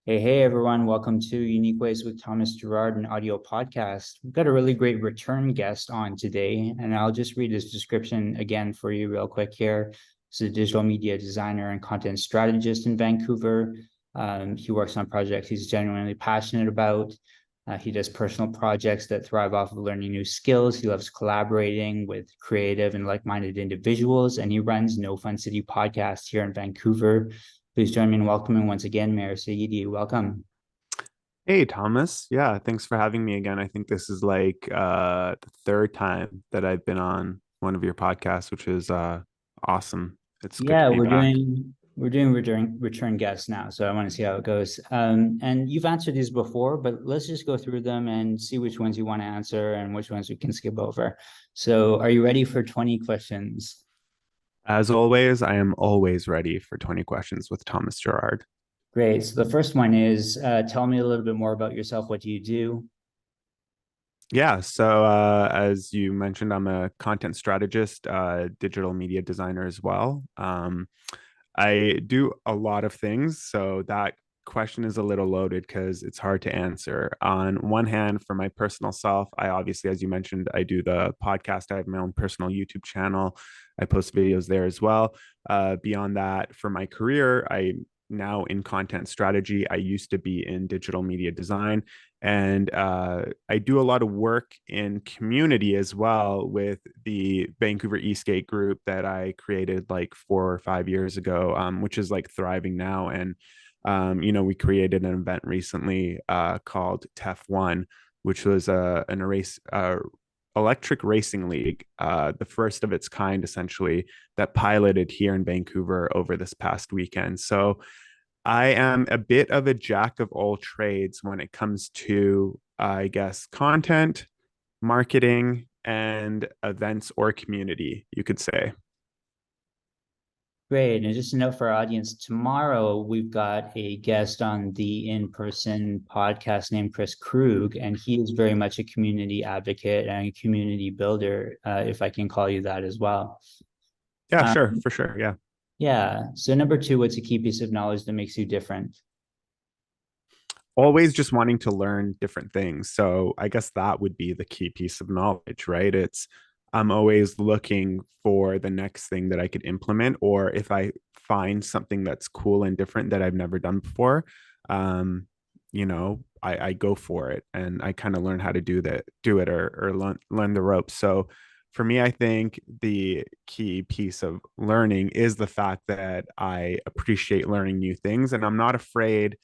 Hey, everyone. Welcome to Unique Ways with Thomas Gerard, an audio podcast. We've got a really great return guest on today, and I'll just read his description again for you real quick here. He's a digital media designer and content strategist in Vancouver. He works on projects he's genuinely passionate about. He does personal projects that thrive off of learning new skills. He loves collaborating with creative and like-minded individuals, and he runs No Fun City podcast here in Vancouver. Please join me in welcoming once again, Mayor Saeedi. Welcome. Hey Thomas, yeah, thanks for having me again. I think this is like the third time that I've been on one of your podcasts, which is awesome. It's good to Yeah, be back. we're doing return guests now, so I want to see how it goes. And you've answered these before, but let's just go through them and see which ones you want to answer and which ones we can skip over. So, are you ready for 20 questions? As always, I am always ready for 20 questions with Thomas Gerard. Great. So the first one is, tell me a little bit more about yourself. What do you do? Yeah, so as you mentioned, I'm a content strategist, digital media designer as well. I do a lot of things, so that question is a little loaded because it's hard to answer. On one hand, for my personal self, I obviously, as you mentioned, I do the podcast. I have my own personal YouTube channel. I post videos there as well. Beyond that, for my career, I now in content strategy. I used to be in digital media design, and I do a lot of work in community as well with the Vancouver Eastgate group that I created like 4 or 5 years ago, which is like thriving now. And we created an event recently called TEF1, which was an race electric racing league, the first of its kind, essentially, that piloted here in Vancouver over this past weekend. So I am a bit of a jack of all trades when it comes to, I guess, content, marketing, and events or community, you could say. Great. And just a note for our audience, tomorrow we've got a guest on the in-person podcast named Chris Krug, and he is very much a community advocate and a community builder, if I can call you that as well. Yeah, sure, Um, for sure. Yeah. yeah. So number two, what's a key piece of knowledge that makes you different? Always just wanting to learn different things. So I guess that would be the key piece of knowledge, right? I'm always looking for the next thing that I could implement, or if I find something that's cool and different that I've never done before, I go for it and I kind of learn how to do it or learn the ropes. So for me, I think the key piece of learning is the fact that I appreciate learning new things and I'm not afraid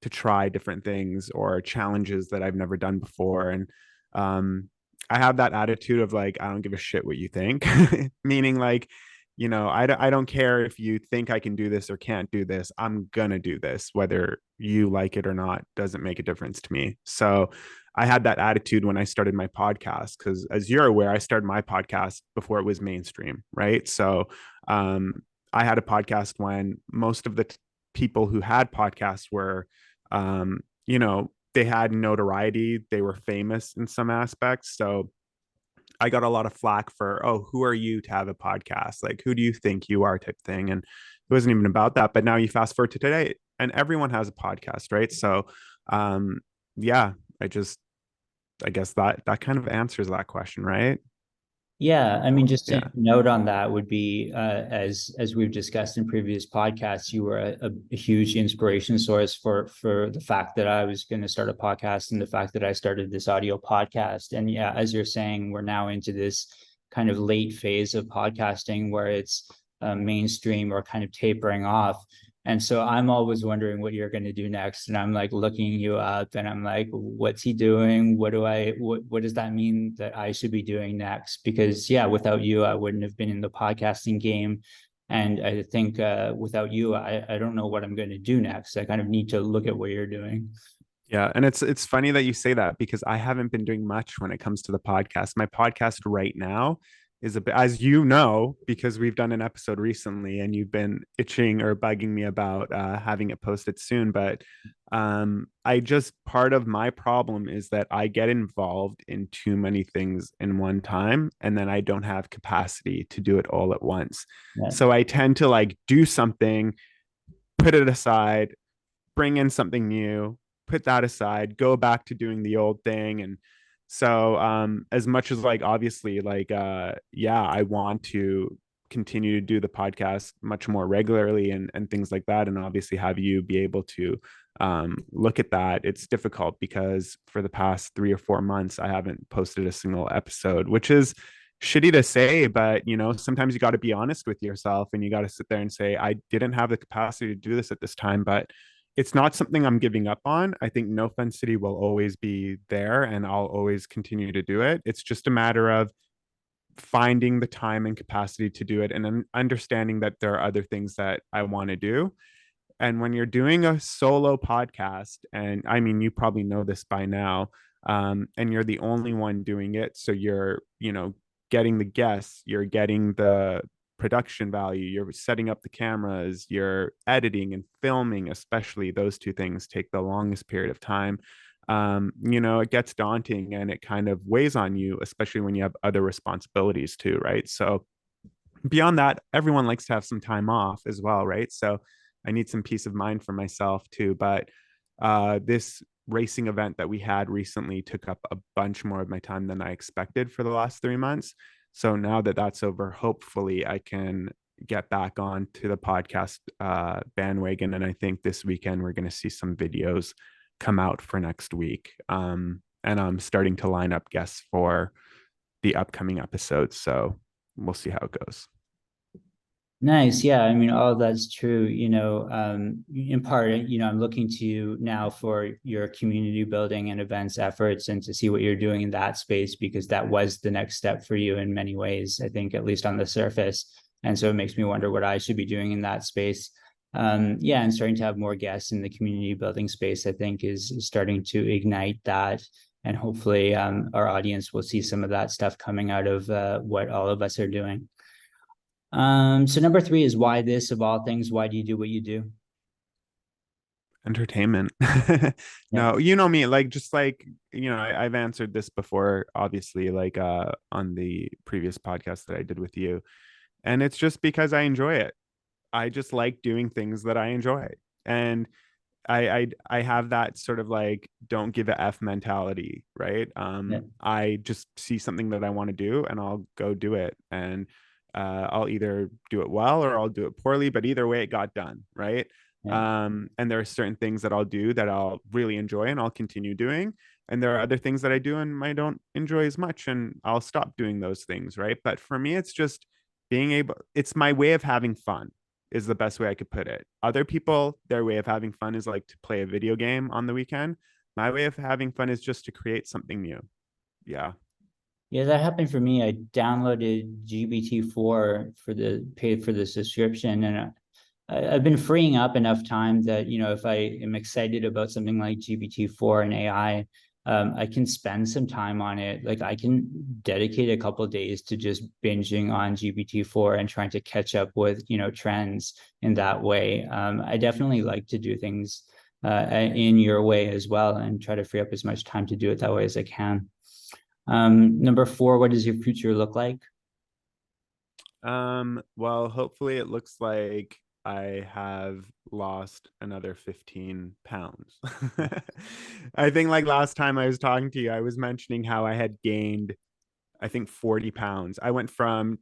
to try different things or challenges that I've never done before. And um, I have that attitude of like, I don't give a shit what you think, meaning like, I don't care if you think I can do this or can't do this. I'm going to do this, whether you like it or not, doesn't make a difference to me. So I had that attitude when I started my podcast, because as you're aware, I started my podcast before it was mainstream, right? So um, I had a podcast when most of the people who had podcasts were they had notoriety, they were famous in some aspects. So I got a lot of flack for, oh, who are you to have a podcast? Like, who do you think you are type thing? And it wasn't even about that. But now you fast forward to today and everyone has a podcast, right? So, um, yeah, I guess that kind of answers that question, right? Yeah, I mean, just a Yeah. note on that would be, as we've discussed in previous podcasts, you were a huge inspiration source for the fact that I was going to start a podcast and the fact that I started this audio podcast. And yeah, as you're saying, we're now into this kind of late phase of podcasting where it's mainstream or kind of tapering off. And so I'm always wondering what you're going to do next. And I'm like looking you up and I'm like, what's he doing? What does that mean that I should be doing next? Because yeah, without you, I wouldn't have been in the podcasting game. And I think without you, I don't know what I'm going to do next. I kind of need to look at what you're doing. Yeah, and it's funny that you say that because I haven't been doing much when it comes to the podcast. My podcast right now is a bit, as you know, because we've done an episode recently and you've been itching or bugging me about having it posted soon. But I just part of my problem is that I get involved in too many things in one time, and then I don't have capacity to do it all at once. Yeah. So I tend to like do something, put it aside, bring in something new, put that aside, go back to doing the old thing. And so as much as like obviously like yeah, I want to continue to do the podcast much more regularly and things like that, and obviously have you be able to look at that. It's difficult because for the past 3 or 4 months I haven't posted a single episode, which is shitty to say, but you know, sometimes you got to be honest with yourself and you got to sit there and say, I didn't have the capacity to do this at this time, but it's not something I'm giving up on. I think No Fun City will always be there and I'll always continue to do it. It's just a matter of finding the time and capacity to do it and then understanding that there are other things that I want to do. And when you're doing a solo podcast, and I mean, you probably know this by now, and you're the only one doing it. So you're, you know, getting the guests, you're getting the production value, you're setting up the cameras, you're editing and filming, especially those two things take the longest period of time. You know, it gets daunting and it kind of weighs on you, especially when you have other responsibilities too, right? So beyond that, everyone likes to have some time off as well, right? So I need some peace of mind for myself too. But this racing event that we had recently took up a bunch more of my time than I expected for the last 3 months. So now that that's over, hopefully I can get back on to the podcast bandwagon. And I think this weekend we're going to see some videos come out for next week. And I'm starting to line up guests for the upcoming episodes. So we'll see how it goes. Nice. Yeah. I mean, all of that's true. In part, I'm looking to you now for your community building and events efforts and to see what you're doing in that space, because that was the next step for you in many ways, I think, at least on the surface. And so it makes me wonder what I should be doing in that space. Yeah. And starting to have more guests in the community building space, I think, is starting to ignite that. And hopefully our audience will see some of that stuff coming out of what all of us are doing. So number three is why this of all things? Why do you do what you do? Entertainment. Yeah. No, you know me, like just like, you know, I've answered this before, obviously, like on the previous podcast that I did with you. And it's just because I enjoy it. I just like doing things that I enjoy. And I have that sort of like don't give a F mentality, right? Yeah. I just see something that I want to do and I'll go do it. And I'll either do it well or I'll do it poorly, but either way it got done, right? Yeah. And there are certain things that I'll do that I'll really enjoy and I'll continue doing. And there are other things that I do and I don't enjoy as much and I'll stop doing those things, right? But for me, it's just being able, it's my way of having fun is the best way I could put it. Other people, their way of having fun is like to play a video game on the weekend. My way of having fun is just to create something new. Yeah. Yeah, that happened for me. I downloaded GPT-4 for paid for the subscription, and I've been freeing up enough time that, if I am excited about something like GPT-4 and AI, I can spend some time on it. Like I can dedicate a couple of days to just binging on GPT-4 and trying to catch up with, trends in that way. I definitely like to do things in your way as well and try to free up as much time to do it that way as I can. Number four, what does your future look like? Well, hopefully it looks like I have lost another 15 pounds. I think like last time I was talking to you, I was mentioning how I had gained, I think 40 pounds. I went from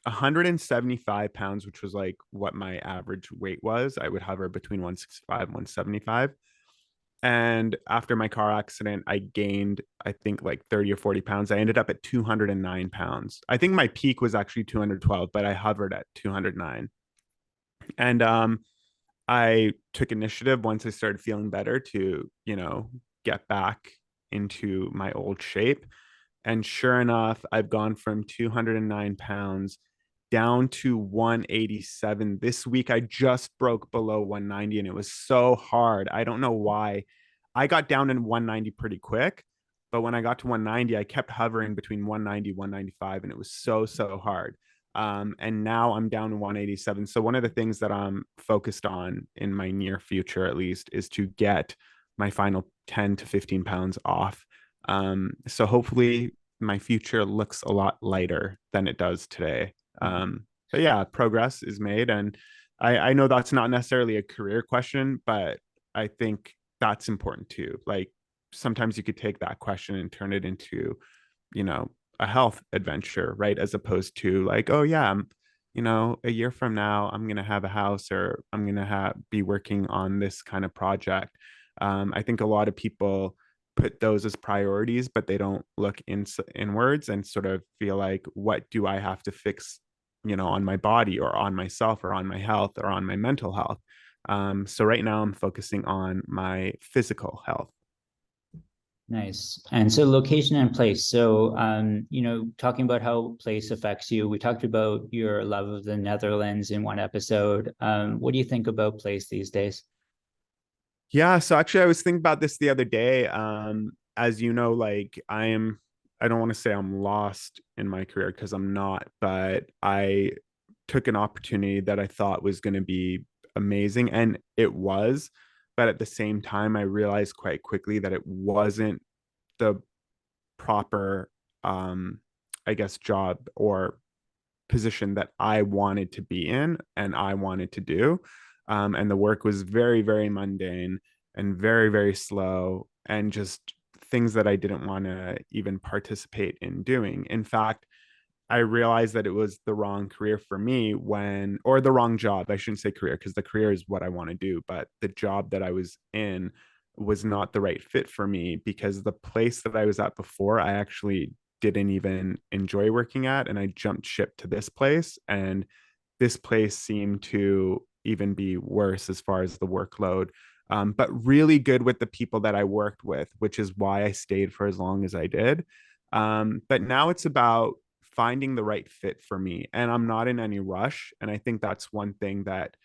175 pounds, which was like what my average weight was. I would hover between 165 and 175. And after my car accident, I gained, I think, like 30 or 40 pounds. I ended up at 209 pounds. I think my peak was actually 212, but I hovered at 209. And I took initiative once I started feeling better to, you know, get back into my old shape. And sure enough, I've gone from 209 pounds down to 187. This week, I just broke below 190, and it was so hard. I don't know why. I got down in 190 pretty quick, but when I got to 190, I kept hovering between 190, 195, and it was so, so hard. And now I'm down to 187. So one of the things that I'm focused on in my near future, at least, is to get my final 10 to 15 pounds off. So hopefully my future looks a lot lighter than it does today. But yeah, progress is made. And I know that's not necessarily a career question, but I think that's important too. Like sometimes you could take that question and turn it into, you know, a health adventure, right? As opposed to like, oh yeah, a year from now, I'm gonna have a house, or I'm gonna have be working on this kind of project. I think a lot of people put those as priorities, but they don't look inwards and sort of feel like, what do I have to fix, on my body or on myself or on my health or on my mental health. So right now I'm focusing on my physical health. Nice. And so location and place. So, talking about how place affects you, we talked about your love of the Netherlands in one episode. What do you think about place these days? Yeah, so actually I was thinking about this the other day. As you know, like I don't want to say I'm lost in my career because I'm not, but I took an opportunity that I thought was going to be amazing, and it was. But at the same time, I realized quite quickly that it wasn't the proper, um, I guess, job or position that I wanted to be in and I wanted to do. And the work was very, very mundane and very, very slow, and just things that I didn't want to even participate in doing. In fact, I realized that it was the wrong career for me or the wrong job. I shouldn't say career because the career is what I want to do, but the job that I was in was not the right fit for me, because the place that I was at before, I actually didn't even enjoy working at. And I jumped ship to this place. And this place seemed to even be worse as far as the workload, but really good with the people that I worked with, which is why I stayed for as long as I did. But now it's about finding the right fit for me, and I'm not in any rush. And I think that's one thing that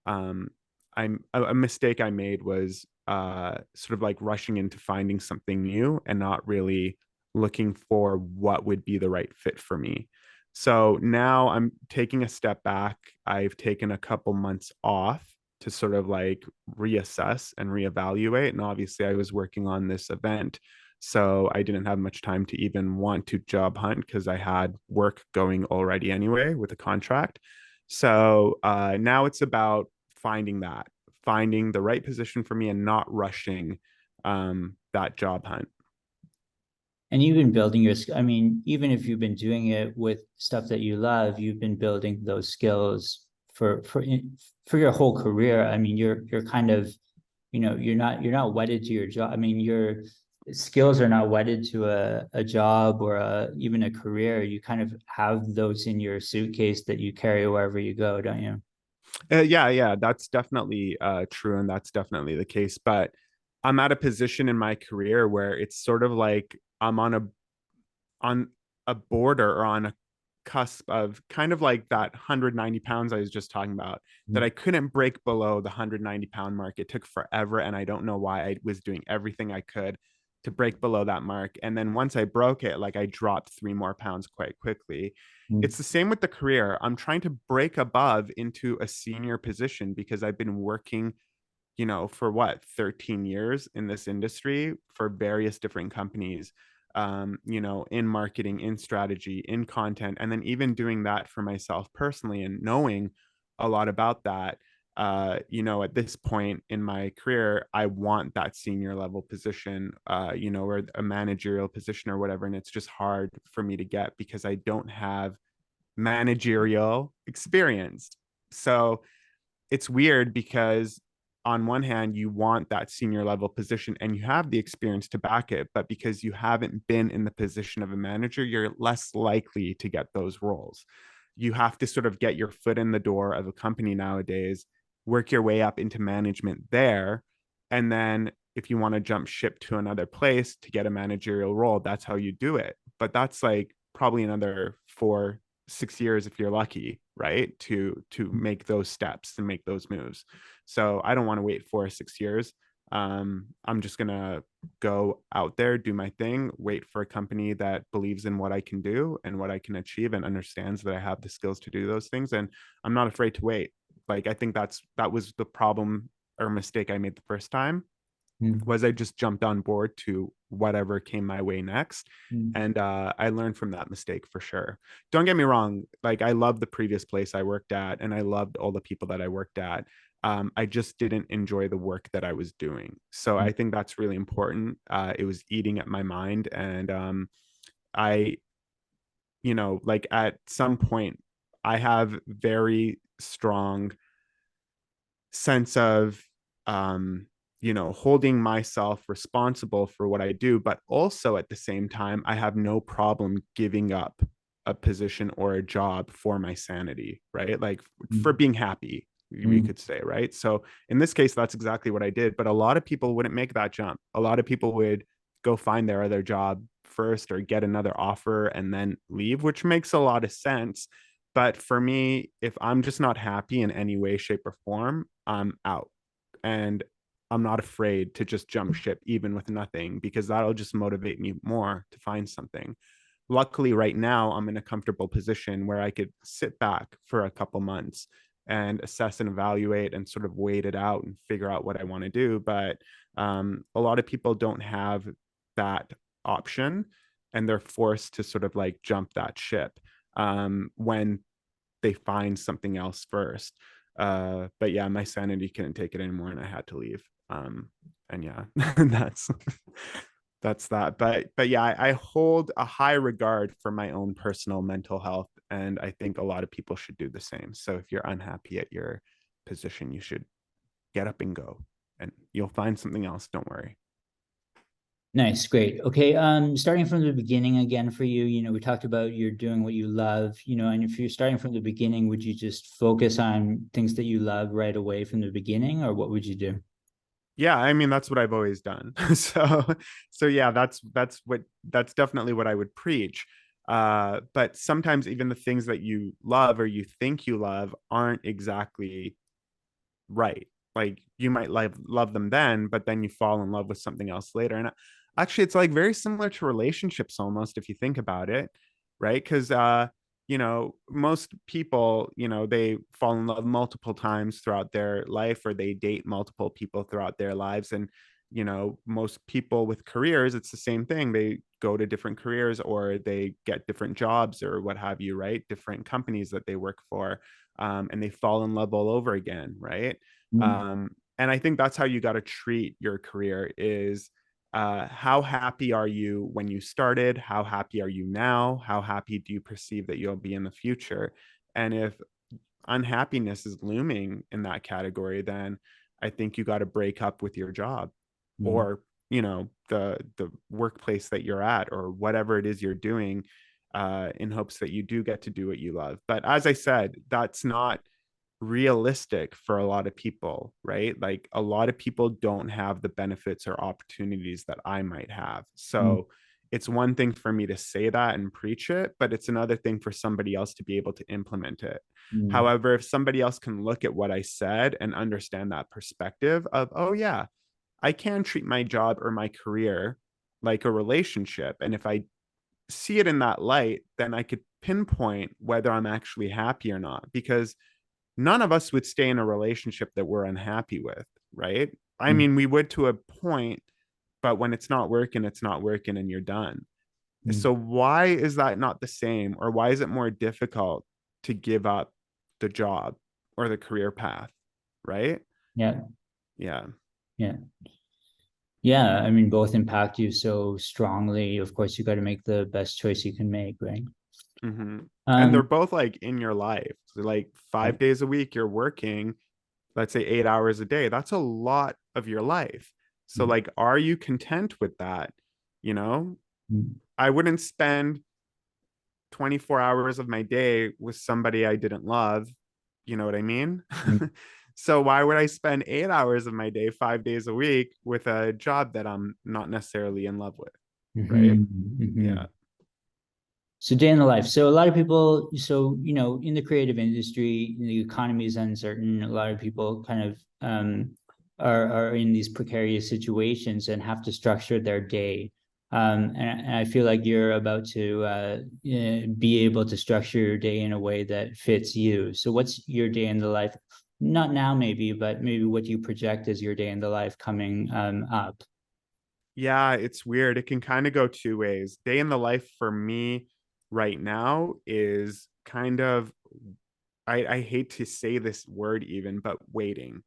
um, I'm a mistake I made was sort of like rushing into finding something new and not really looking for what would be the right fit for me. So now I'm taking a step back. I've taken a couple months off to sort of like reassess and reevaluate. And obviously, I was working on this event. So I didn't have much time to even want to job hunt because I had work going already anyway with a contract. So now it's about finding the right position for me and not rushing that job hunt. And you've been building I mean, even if you've been doing it with stuff that you love, you've been building those skills for your whole career. I mean, you're kind of, you're not wedded to your job. I mean, your skills are not wedded to a job or even a career. You kind of have those in your suitcase that you carry wherever you go, don't you? Yeah, that's definitely true, and that's definitely the case. But I'm at a position in my career where it's sort of like I'm on a border or on a cusp of kind of like that 190 pounds I was just talking about, that I couldn't break below the 190-pound mark. It took forever, and I don't know why. I was doing everything I could to break below that mark. And then once I broke it, like I dropped 3 more pounds quite quickly. Mm. It's the same with the career. I'm trying to break above into a senior position because I've been working, for what, 13 years in this industry for various different companies, in marketing, in strategy, in content, and then even doing that for myself personally and knowing a lot about that. At this point in my career, I want that senior level position, or a managerial position or whatever. And it's just hard for me to get because I don't have managerial experience. So it's weird because on one hand you want that senior level position and you have the experience to back it, but because you haven't been in the position of a manager, you're less likely to get those roles. You have to sort of get your foot in the door of a company nowadays, work your way up into management there, and then if you want to jump ship to another place to get a managerial role, that's how you do it. But that's like probably another 4 6 years if you're lucky, right, to make those steps and make those moves. So I don't want to wait 4 or 6 years. I'm just gonna go out there, do my thing, wait for a company that believes in what I can do and what I can achieve and understands that I have the skills to do those things. And I'm not afraid to wait. Like I think that was the problem or mistake I made the first time, Mm. was I just jumped on board to whatever came my way next. Mm. And I learned from that mistake for sure. Don't get me wrong. Like I love the previous place I worked at and I loved all the people that I worked at. I just didn't enjoy the work that I was doing. So I think that's really important. It was eating at my mind. And I, like at some point, I have very strong sense of um holding myself responsible for what I do, but also at the same time I have no problem giving up a position or a job for my sanity, right? Like for being happy, we Mm. could say, right? So in this case that's exactly what I did, but a lot of people wouldn't make that jump. A lot of people would go find their other job first or get another offer and then leave, which makes a lot of sense. But for me, if I'm just not happy in any way, shape, or form, I'm out. And I'm not afraid to just jump ship, even with nothing, because that'll just motivate me more to find something. Luckily, right now, I'm in a comfortable position where I could sit back for a couple months and assess and evaluate and sort of wait it out and figure out what I want to do. But a lot of people don't have that option and they're forced to sort of like jump that ship when they find something else first. But yeah, my sanity couldn't take it anymore, and I had to leave. And yeah, that's that's that. But yeah, I hold a high regard for my own personal mental health, and I think a lot of people should do the same. So if you're unhappy at your position, you should get up and go, and you'll find something else. Don't worry. Nice, great. Okay, starting from the beginning again for you, we talked about you're doing what you love, and if you're starting from the beginning, would you just focus on things that you love right away from the beginning, or what would you do? Yeah, I mean that's what I've always done. So yeah, that's definitely what I would preach. But sometimes even the things that you love or you think you love aren't exactly right. Like you might love them then, but then you fall in love with something else later. And actually, it's like very similar to relationships almost if you think about it, right? Because most people, they fall in love multiple times throughout their life, or they date multiple people throughout their lives. And most people with careers, it's the same thing. They go to different careers or they get different jobs or what have you, right? Different companies that they work for, and they fall in love all over again, right? Mm, And I think that's how you got to treat your career is how happy are you when you started? How happy are you now? How happy do you perceive that you'll be in the future? And if unhappiness is looming in that category, then I think you got to break up with your job mm, or the workplace that you're at or whatever it is you're doing, in hopes that you do get to do what you love. But as I said, that's not realistic for a lot of people, right? Like a lot of people don't have the benefits or opportunities that I might have. mm, So it's one thing for me to say that and preach it, but it's another thing for somebody else to be able to implement it. mm, However, if somebody else can look at what I said and understand that perspective of, oh, yeah, I can treat my job or my career like a relationship. And if I see it in that light, then I could pinpoint whether I'm actually happy or not. Because none of us would stay in a relationship that we're unhappy with, right? I mm, mean, we would to a point, but when it's not working and you're done. mm. So why is that not the same? Or why is it more difficult to give up the job or the career path? Right? Yeah, Yeah. yeah. Yeah, I mean, both impact you so strongly. Of course, you got to make the best choice you can make, right? Mm-hmm. And they're Um, both like in your life. So like yeah. 5 days a week, you're working, let's say 8 hours a day. That's a lot of your life. So Mm, like, are you content with that? You know, mm, I wouldn't spend 24 hours of my day with somebody I didn't love. You know what I mean? mm, So why would I spend 8 hours of my day, 5 days a week with a job that I'm not necessarily in love with? Right? mhm, Yeah. mhm. So day in the life. So a lot of people, so in the creative industry, the economy is uncertain. A lot of people kind of are in these precarious situations and have to structure their day. And I feel like you're about to be able to structure your day in a way that fits you. So what's your day in the life? Not now, maybe, but maybe what you project as your day in the life coming up. Yeah, it's weird. It can kind of go two ways. Day in the life for me right now is kind of I hate to say this word even, but waiting.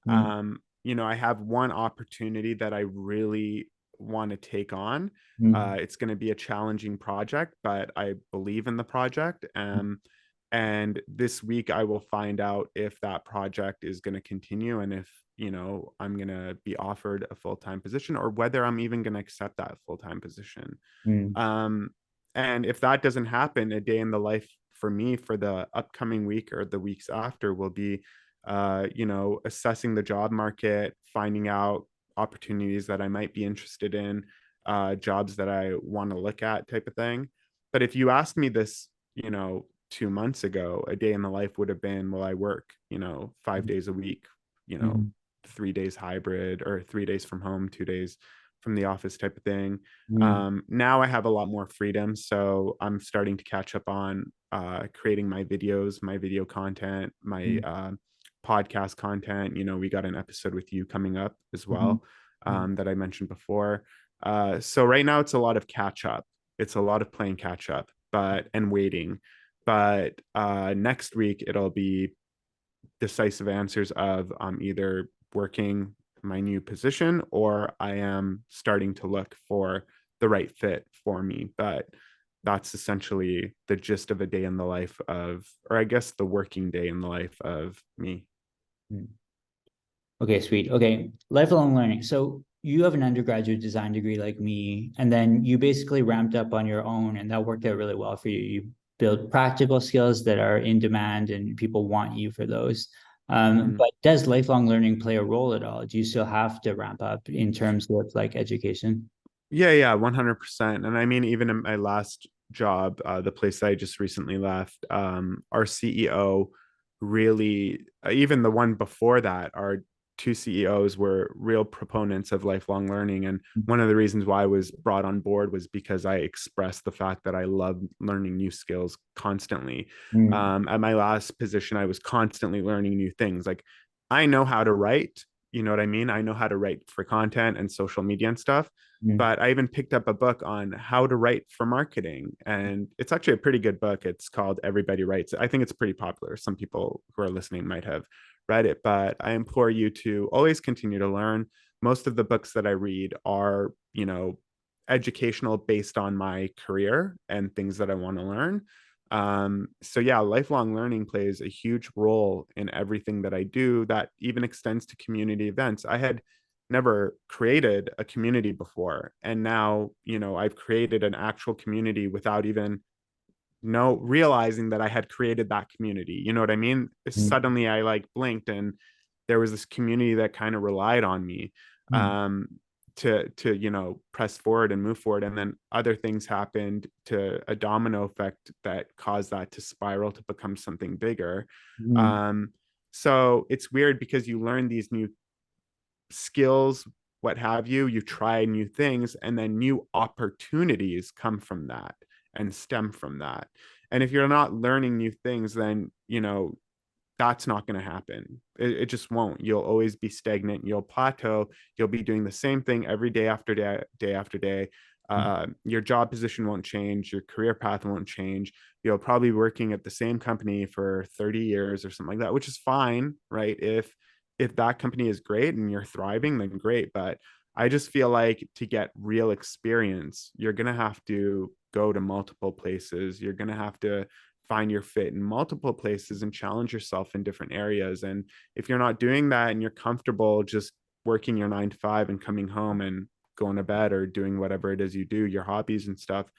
Mm, I have one opportunity that I really want to take on. mm, It's going to be a challenging project, but I believe in the project. And this week I will find out if that project is going to continue, and if, I'm going to be offered a full-time position, or whether I'm even going to accept that full-time position. mm, Um, and if that doesn't happen, a day in the life for me for the upcoming week or the weeks after will be, assessing the job market, finding out opportunities that I might be interested in, jobs that I want to look at, type of thing. But if you asked me this, 2 months ago, a day in the life would have been, well, I work, 5 days a week, you know, mm, 3 days hybrid, or 3 days from home, 2 days from the office, type of thing. mm, Now I have a lot more freedom, so I'm starting to catch up on creating my videos, my video content, my mm, podcast content. We got an episode with you coming up as mm, well, that I mentioned before. So right now it's a lot of catch up. It's a lot of playing catch up, and waiting. But next week it'll be decisive answers of I'm either working my new position, or I am starting to look for the right fit for me. But that's essentially the gist of a day in the life of, or I guess the working day in the life of me. mm. Okay, sweet. Okay, lifelong learning. So you have an undergraduate design degree like me, and then you basically ramped up on your own, and that worked out really well for you. You build practical skills that are in demand, and people want you for those. Mhm. But does lifelong learning play a role at all? Do you still have to ramp up in terms of like education? Yeah, 100%. And I mean, even in my last job, the place I just recently left, our CEO really, even the one before that, our two CEOs were real proponents of lifelong learning. And one of the reasons why I was brought on board was because I expressed the fact that I love learning new skills constantly. Mm, At my last position, I was constantly learning new things. Like, I know how to write, you know what I mean? I know how to write for content and social media and stuff, mm, but I even picked up a book on how to write for marketing. And it's actually a pretty good book. It's called Everybody Writes. I think it's pretty popular. Some people who are listening might have read it, but I implore you to always continue to learn. Most of the books that I read are, educational, based on my career and things that I want to learn. So yeah, lifelong learning plays a huge role in everything that I do, that even extends to community events. I had never created a community before, and now, I've created an actual community without even realizing that I had created that community. You know what I mean? mm, Suddenly I like blinked, and there was this community that kind of relied on me, mm, um to press forward and move forward. And then other things happened, to a domino effect that caused that to spiral to become something bigger. mm, um so it's weird, because you learn these new skills, what have you, you try new things, and then new opportunities come from that and stem from that. And if you're not learning new things, then, that's not going to happen. It just won't. You'll always be stagnant. You'll plateau. You'll be doing the same thing every day after day, day after day. Your job position won't change. Your career path won't change. You'll probably be working at the same company for 30 years or something like that, which is fine, right? If that company is great and you're thriving, then great. But I just feel like, to get real experience, you're going to have to go to multiple places. You're going to have to find your fit in multiple places and challenge yourself in different areas. And if you're not doing that, and you're comfortable just working your 9 to 5 and coming home and going to bed, or doing whatever it is you do, your hobbies and stuff,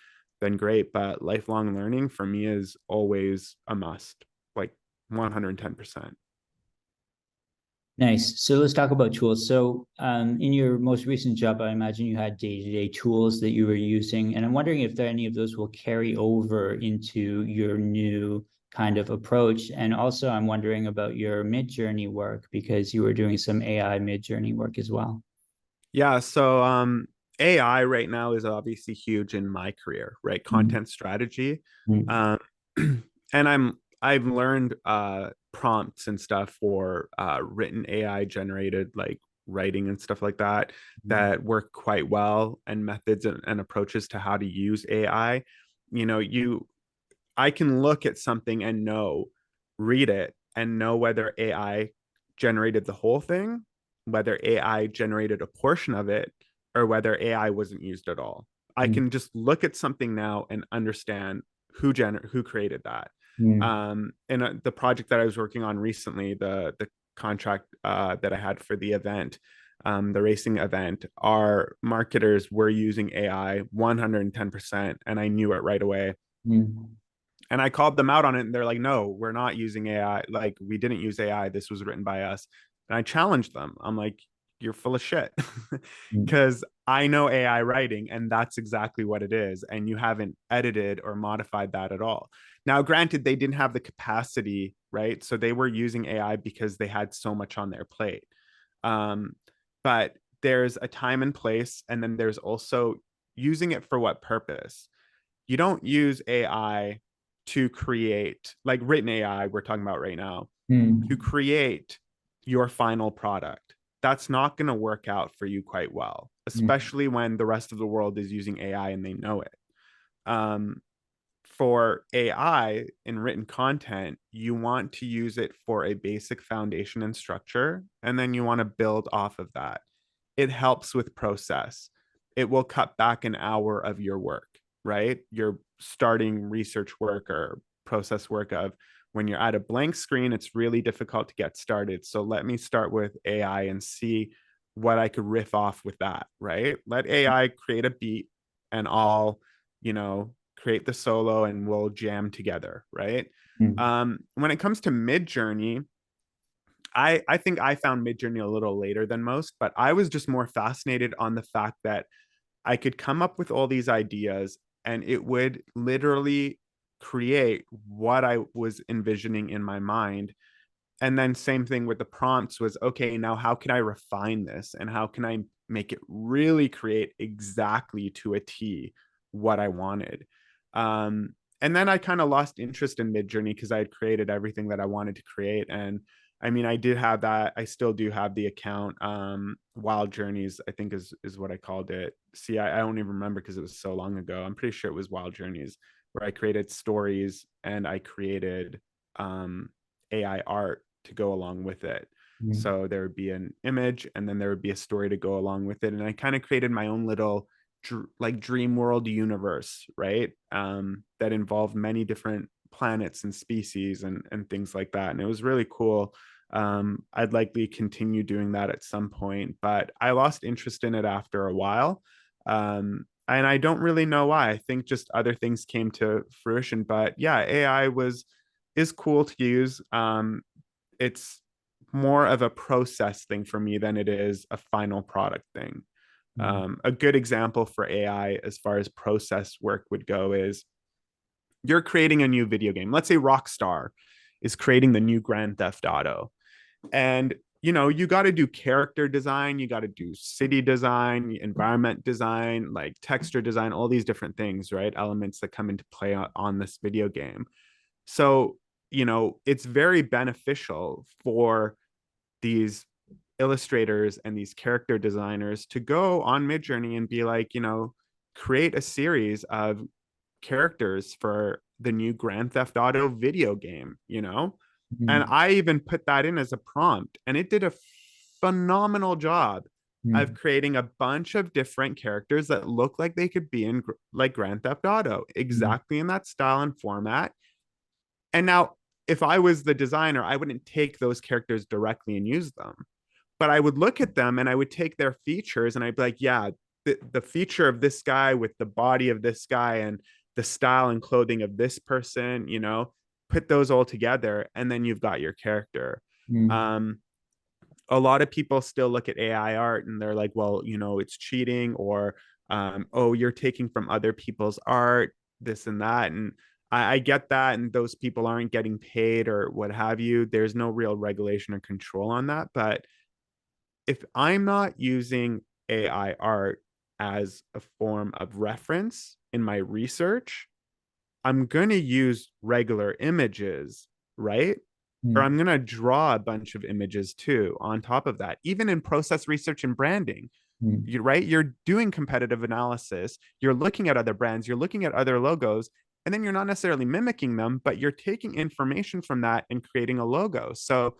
then great. But lifelong learning for me is always a must, like 110%. Nice. So let's talk about tools. So, in your most recent job, I imagine you had day-to-day tools that you were using, and I'm wondering if there any of those will carry over into your new kind of approach. And also, I'm wondering about your mid-journey work because you were doing some AI mid-journey work as well. Yeah, so AI right now is obviously huge in my career, right? Mm, Content strategy. mm, Um and I've learned prompts and stuff for written AI generated, like, writing and stuff like that, mm, that work quite well, and methods and approaches to how to use AI. You know, you I can look at something and know read it and know whether AI generated the whole thing, whether AI generated a portion of it, or whether AI wasn't used at all. I Mm, can just look at something now and understand who created that. mm, And the project that I was working on recently, the contract that I had for the event, the racing event, our marketers were using AI 110%, and I knew it right away. mm, And I called them out on it, and they're like, no, we're not using AI. Like, we didn't use AI. This was written by us. And I challenged them. I'm like, you're full of shit. mm, Because I know AI writing, and that's exactly what it is. And you haven't edited or modified that at all. Now, granted, they didn't have the capacity, right? So they were using AI because they had so much on their plate. Um, but there's a time and place, and then there's also using it for what purpose. You don't use AI to create, like written AI, we're talking about right now, to mm, create your final product. That's not going to work out for you quite well, mm, especially when the rest of the world is using AI and they know it. Um, for AI in written content, you want to use it for a basic foundation and structure, and then you want to build off of that. It helps with process. It will cut back an hour of your work, right? Your starting research work or process work of when you're at a blank screen, it's really difficult to get started. So let me start with AI and see what I could riff off with that, right? Let AI create a beat and I'll, create the solo and we'll jam together, right? mm, When it comes to Mid Journey, I think I found Midjourney a little later than most, but I was just more fascinated on the fact that I could come up with all these ideas and it would literally create what I was envisioning in my mind. And then same thing with the prompts was, okay, now how can I refine this and how can I make it really create exactly to a T what I wanted? And then I kind of lost interest in Midjourney because I had created everything that I wanted to create. And I mean, I did have that. I still do have the account. Wild Journeys, I think is what I called it. See, I don't even remember because it was so long ago. I'm pretty sure it was Wild Journeys, where I created stories and I created AI art to go along with it. mm, So there would be an image and then there would be a story to go along with it. And I kind of created my own little like dream world universe, right? That involved many different planets and species and things like that. And it was really cool. I'd likely continue doing that at some point, but I lost interest in it after a while. And I don't really know why. I think just other things came to fruition. But yeah, AI is cool to use. It's more of a process thing for me than it is a final product thing. mm, A good example for AI as far as process work would go is you're creating a new video game. Let's say Rockstar is creating the new Grand Theft Auto. And you got to do character design, you got to do city design, environment design, like texture design, all these different things, right? Elements that come into play on this video game. So, it's very beneficial for these illustrators and these character designers to go on Midjourney and be like, create a series of characters for the new Grand Theft Auto video game. And mm, I even put that in as a prompt, and it did a phenomenal job of mm, creating a bunch of different characters that look like they could be in like Grand Theft Auto, mm, exactly in that style and format. And now, if I was the designer, I wouldn't take those characters directly and use them, but I would look at them and I would take their features and I'd be like, yeah, the feature of this guy with the body of this guy and the style and clothing of this person, put those all together and then you've got your character. mm, Um, a lot of people still look at AI art and they're like, well, it's cheating or, oh, you're taking from other people's art, this and that. And I get that. And those people aren't getting paid or what have you. There's no real regulation or control on that. But if I'm not using AI art as a form of reference in my research, I'm going to use regular images, right? Or mm, I'm going to draw a bunch of images too on top of that. Even in process research and branding, mm, right? You're doing competitive analysis, you're looking at other brands, you're looking at other logos, And then you're not necessarily mimicking them, but you're taking information from that and creating a logo. So,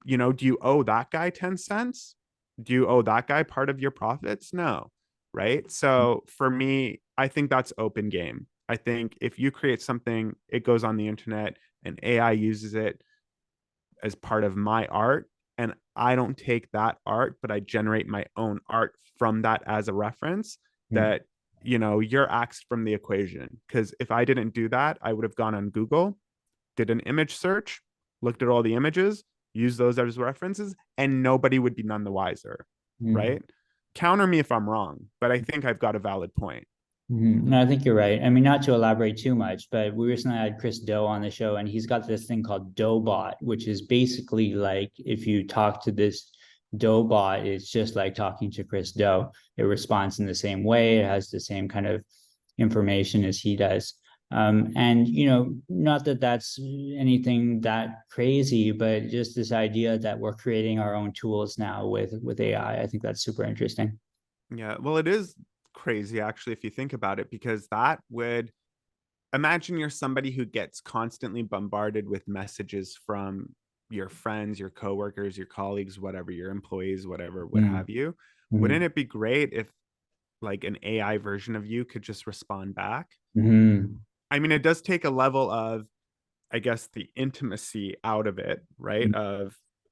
do you owe that guy 10 cents? Do you owe that guy part of your profits? No. Right. So for me, I think that's open game. I think if you create something, it goes on the internet and AI uses it as part of my art. And I don't take that art, but I generate my own art from that as a reference, Mm, that, you're axed from the equation. Because if I didn't do that, I would have gone on Google, did an image search, looked at all the images, used those as references, and nobody would be none the wiser. mm. Right. Counter me if I'm wrong, but I think I've got a valid point. No, I think you're right. I mean, not to elaborate too much, but we recently had Chris Do on the show, and he's got this thing called Doughbot, which is basically like if you talk to this Doughbot, it's just like talking to Chris Do. It responds in the same way. It has the same kind of information as he does. And not that that's anything that crazy, but just this idea that we're creating our own tools now with AI. I think that's super interesting. Yeah. Well, it is crazy actually, if you think about it, because that would imagine you're somebody who gets constantly bombarded with messages from your friends, your coworkers, your colleagues, whatever, your employees, whatever, what Mm, have you. Wouldn't mm, it be great if like an AI version of you could just respond back? mm, I mean, it does take a level of, I guess, the intimacy out of it, right? mm,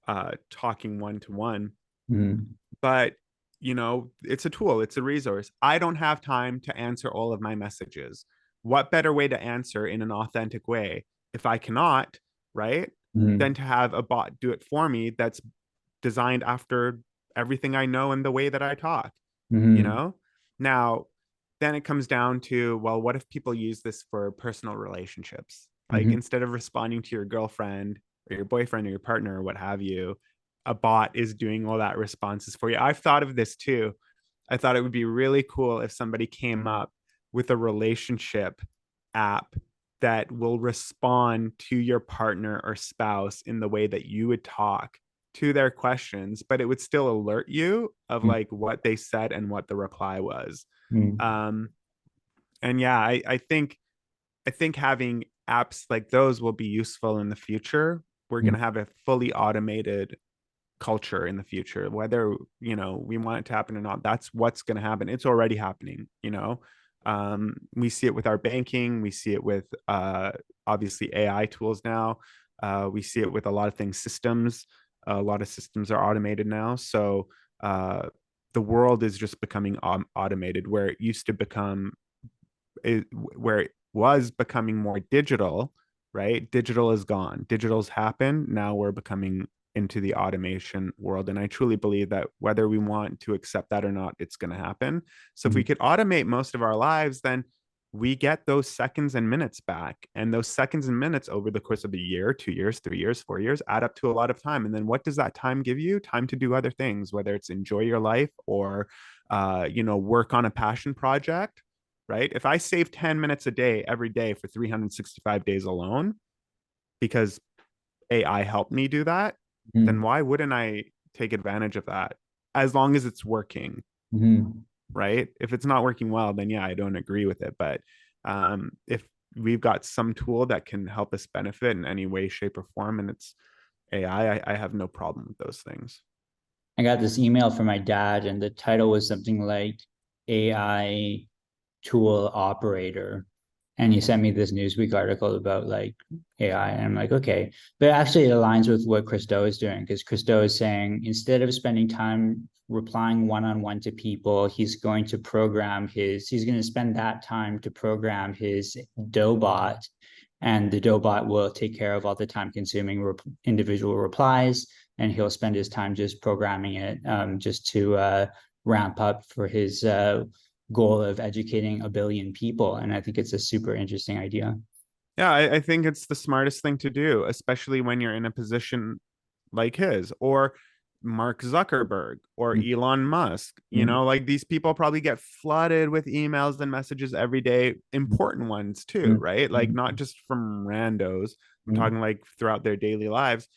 Of talking one to one. mm, But, it's a tool, it's a resource. I don't have time to answer all of my messages. What better way to answer in an authentic way? If I cannot, right? Then mm, to have a bot do it for me that's designed after everything I know and the way that I talk, you mm, know? Now, then it comes down to, well, what if people use this for personal relationships? Like mm, instead of responding to your girlfriend or your boyfriend or your partner or what have you, a bot is doing all that responses for you. I've thought of this too. I thought it would be really cool if somebody came up with a relationship app that will respond to your partner or spouse in the way that you would talk to their questions, but it would still alert you of mm, like what they said and what the reply was. mm, Um, and yeah, I think having apps like those will be useful in the future. We're mm, going to have a fully automated culture in the future, whether we want it to happen or not. That's what's going to happen. It's already happening. We see it with our banking, we see it with obviously AI tools now, we see it with a lot of things, systems. A lot of systems are automated now, so the world is just becoming automated, where it used to become where it was becoming more digital, right? Digital is gone. Digital's happened. Now we're becoming into the automation world. And I truly believe that whether we want to accept that or not, it's going to happen. So if we mm, could automate most of our lives, then we get those seconds and minutes back. And those seconds and minutes over the course of a year, 2 years, 3 years, 4 years add up to a lot of time. And then what does that time give you? Time to do other things, whether it's enjoy your life or, work on a passion project, right? If I save 10 minutes a day every day for 365 days alone, because AI helped me do that, then mm, why wouldn't I take advantage of that as long as it's working, mm. right? If it's not working well, then yeah, I don't agree with it. But if we've got some tool that can help us benefit in any way, shape, or form, and it's AI, I have no problem with those things. I got this email from my dad, and the title was something like AI tool operator. And he sent me this Newsweek article about like AI. And I'm like, okay. But actually, it aligns with what Christo is doing, because Christo is saying instead of spending time replying one on one to people, he's going to spend that time to program his Doughbot. And the Doughbot will take care of all the time consuming individual replies. And he'll spend his time just programming it just to ramp up for his goal of educating a billion people. And I think it's a super interesting idea. Yeah, I think it's the smartest thing to do, especially when you're in a position like his or Mark Zuckerberg or Elon Musk. Mm-hmm. Like these people probably get flooded with emails and messages every day, important ones too, right? Like not just from randos. I'm talking like throughout their daily lives.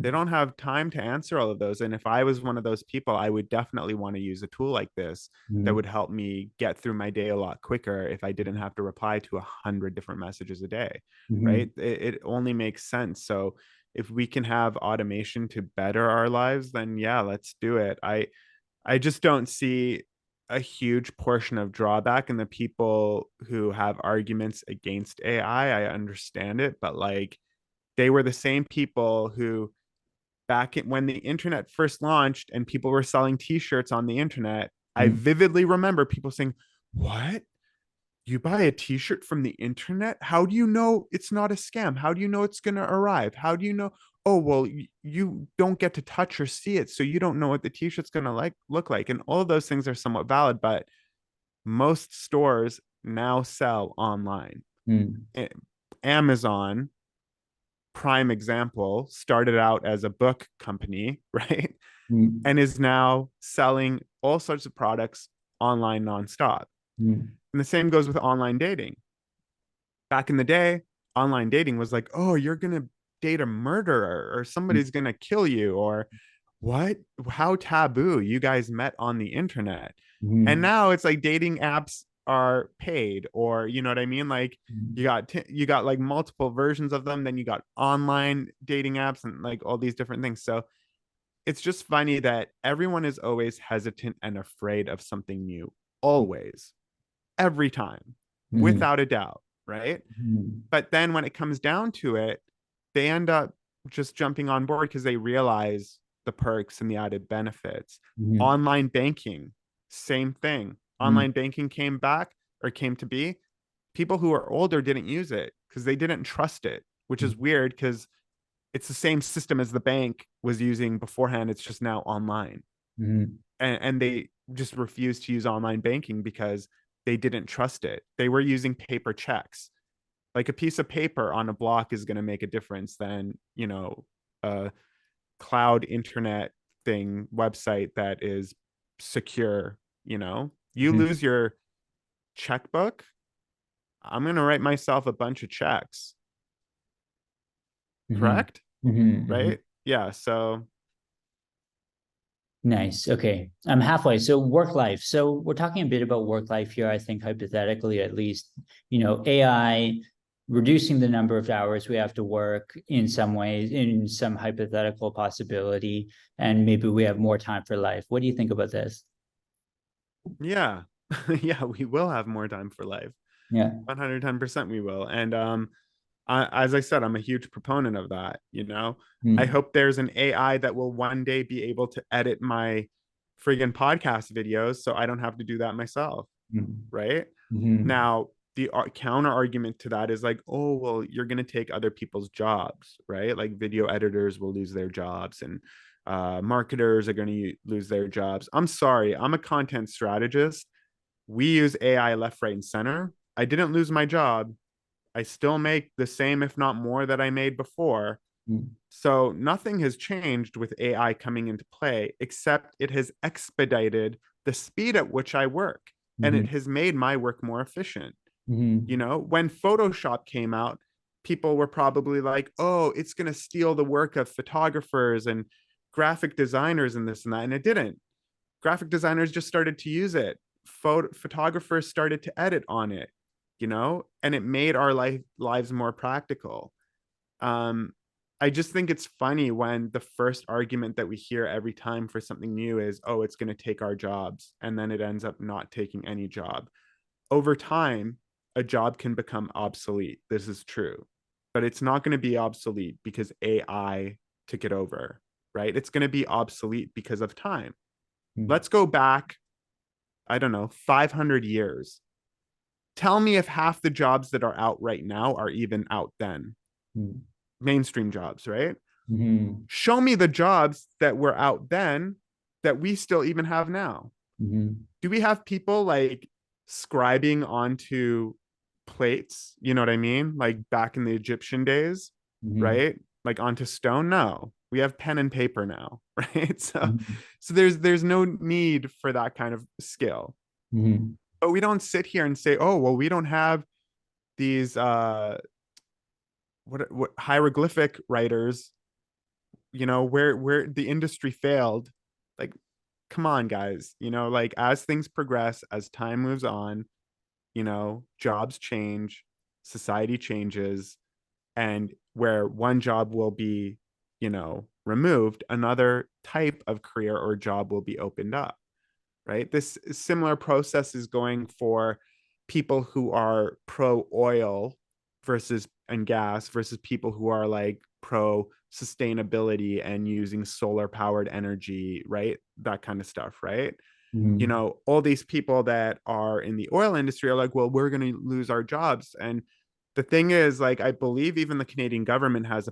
They don't have time to answer all of those. And if I was one of those people, I would definitely want to use a tool like this that would help me get through my day a lot quicker if I didn't have to reply to 100 different messages a day, right? It only makes sense. So if we can have automation to better our lives, then yeah, let's do it. I just don't see a huge portion of drawback in the people who have arguments against AI. I understand it, but like they were the same people who when the internet first launched and people were selling t-shirts on the internet, I vividly remember people saying, "What? You buy a t-shirt from the internet? How do you know it's not a scam? How do you know it's going to arrive? How do you know? Oh, well, you don't get to touch or see it, so you don't know what the t-shirt's going to look like." And all of those things are somewhat valid, but most stores now sell online. Amazon, prime example, started out as a book company, right? And is now selling all sorts of products online nonstop. And the same goes with online dating. Back in the day, online dating was like, oh, you're going to date a murderer or somebody's going to kill you, or what? How taboo. You guys met on the internet. And now it's like dating apps are paid, or you know what I mean? Like you got like multiple versions of them, then you got online dating apps and like all these different things. So it's just funny that everyone is always hesitant and afraid of something new, always, every time, without a doubt, right? But then when it comes down to it, they end up just jumping on board because they realize the perks and the added benefits. Online banking, same thing. Online banking came back or came to be. People who are older didn't use it because they didn't trust it, which is weird because it's the same system as the bank was using beforehand. It's just now online. And they just refused to use online banking because they didn't trust it. They were using paper checks. Like a piece of paper on a block is going to make a difference than, you know, a cloud internet thing website that is secure. You know, you lose your checkbook, I'm going to write myself a bunch of checks. Correct? Right? Yeah. So Nice. Okay. I'm halfway. So work life. So we're talking a bit about work life here, I think hypothetically at least, AI reducing the number of hours we have to work in some ways, in some hypothetical possibility, and maybe we have more time for life. What do you think about this? yeah. Yeah, we will have more time for life. Yeah. 110% we will. And as I said, I'm a huge proponent of that. You know, I Mm, hope there's an AI that will one day be able to edit my friggin' podcast videos so I don't have to do that myself. mm, Right mm, now, the counter argument to that is like, oh, well, you're going to take other people's jobs, right? Like video editors will lose their jobs and marketers are going to lose their jobs. I'm sorry, I'm a content strategist. We use AI left, right, and center. I didn't lose my job. I still make the same, if not more, that I made before. mm, So nothing has changed with AI coming into play, except it has expedited the speed at which I work and it mm, has made my work more efficient. You mm, know, when Photoshop came out, people were probably like, oh, it's going to steal the work of photographers and graphic designers and this and that. And it didn't. Graphic designers just started to use it. Photographers started to edit on it, you know, and it made our lives more practical. Um, I just think it's funny when the first argument that we hear every time for something new is, oh, it's going to take our jobs. And then it ends up not taking any job. Over time, a job can become obsolete. This is true, but it's not going to be obsolete because AI took it over, right? It's going to be obsolete because of time. mm, Let's go back, I don't know, 500 years. Tell me if half the jobs that are out right now are even out then. mm, Mainstream jobs, right? mm, Show me the jobs that were out then that we still even have now. mm, Do we have people like scribing onto plates? You know what I mean? Like back in the Egyptian days, mm, right? Like onto stone? No. We have pen and paper now, right? So mm, so there's no need for that kind of skill. mm, But we don't sit here and say, "Oh, well, we don't have these what hieroglyphic writers where the industry failed. Like, come on, guys. Like, as things progress, as time moves on, jobs change, society changes, and where one job will be, removed, another type of career or job will be opened up, right? This similar process is going for people who are pro oil versus and gas versus people who are like pro sustainability and using solar powered energy, right? That kind of stuff, right? Mhm. All these people that are in the oil industry are like, well, we're going to lose our jobs. And the thing is, like, I believe even the Canadian government has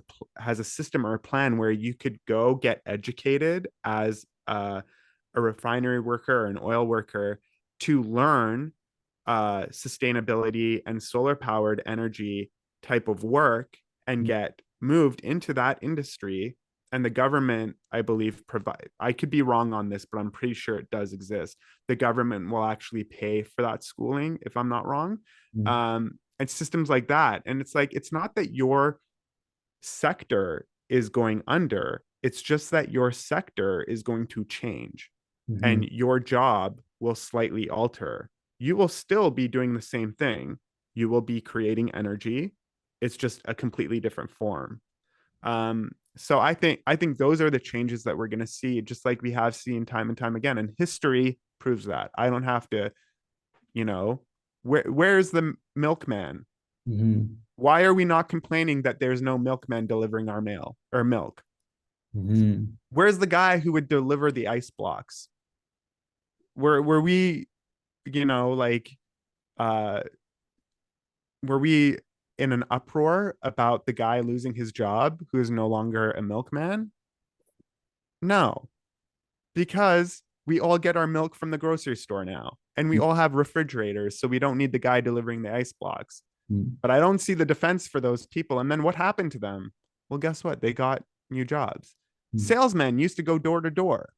a system or a plan where you could go get educated as a refinery worker or an oil worker to learn sustainability and solar powered energy type of work and get moved into that industry. And the government, I believe, provide, I could be wrong on this, but I'm pretty sure it does exist. The government will actually pay for that schooling, if I'm not wrong. Mhm. And systems like that. And it's like, it's not that your sector is going under, it's just that your sector is going to change and Mhm. your job will slightly alter. You will still be doing the same thing. You will be creating energy. It's just a completely different form. So I think those are the changes that we're going to see, just like we have seen time and time again. And history proves that. I don't have to, you know, where's the milkman? Mhm. Why are we not complaining that there's no milkman delivering our mail or milk? Mhm. Where's the guy who would deliver the ice blocks? Were we, like, uh were we in an uproar about the guy losing his job who is no longer a milkman? No, because we all get our milk from the grocery store now and we all have refrigerators, so we don't need the guy delivering the ice blocks. Mhm. But I don't see the defense for those people. And then what happened to them? Well, guess what? They got new jobs. Mhm. Salesmen used to go door to door.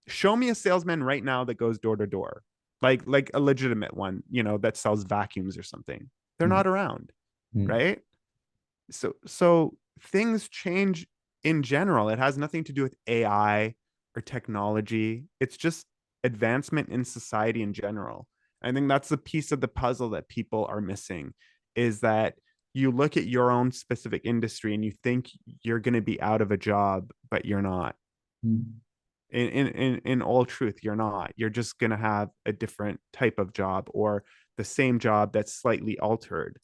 Show me a salesman right now that goes door to door, like a legitimate one, that sells vacuums or something. They're Mhm. not around, Mhm. right? So things change in general. It has nothing to do with AI or technology. It's just advancement in society in general. I think that's the piece of the puzzle that people are missing, is that you look at your own specific industry and you think you're going to be out of a job, but you're not. Mhm. In all truth, you're not. You're just going to have a different type of job or the same job that's slightly altered.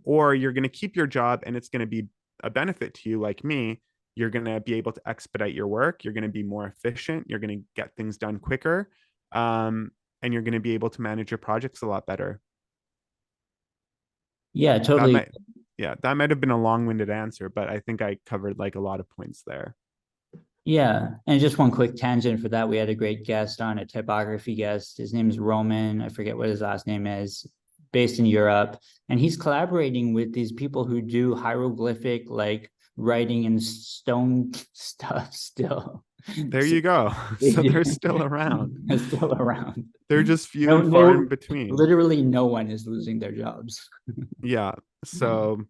Or you're going to keep your job and it's going to be a benefit to you, like me. You're going to be able to expedite your work. You're going to be more efficient. You're going to get things done quicker. um, and you're going to be able to manage your projects a lot better. Yeah, That totally. might, yeah, that might have been a long-winded answer, but I think I covered like a lot of points there. Yeah. And just one quick tangent for that. We had a great guest on, a typography guest. His name is Roman. I forget what his last name is, based in Europe. And he's collaborating with these people who do hieroglyphic, like writing in stone stuff still. There So you go. So they're still around. they're still around. They're just few No, and far no, in between. literally no one is losing their jobs. Yeah. So,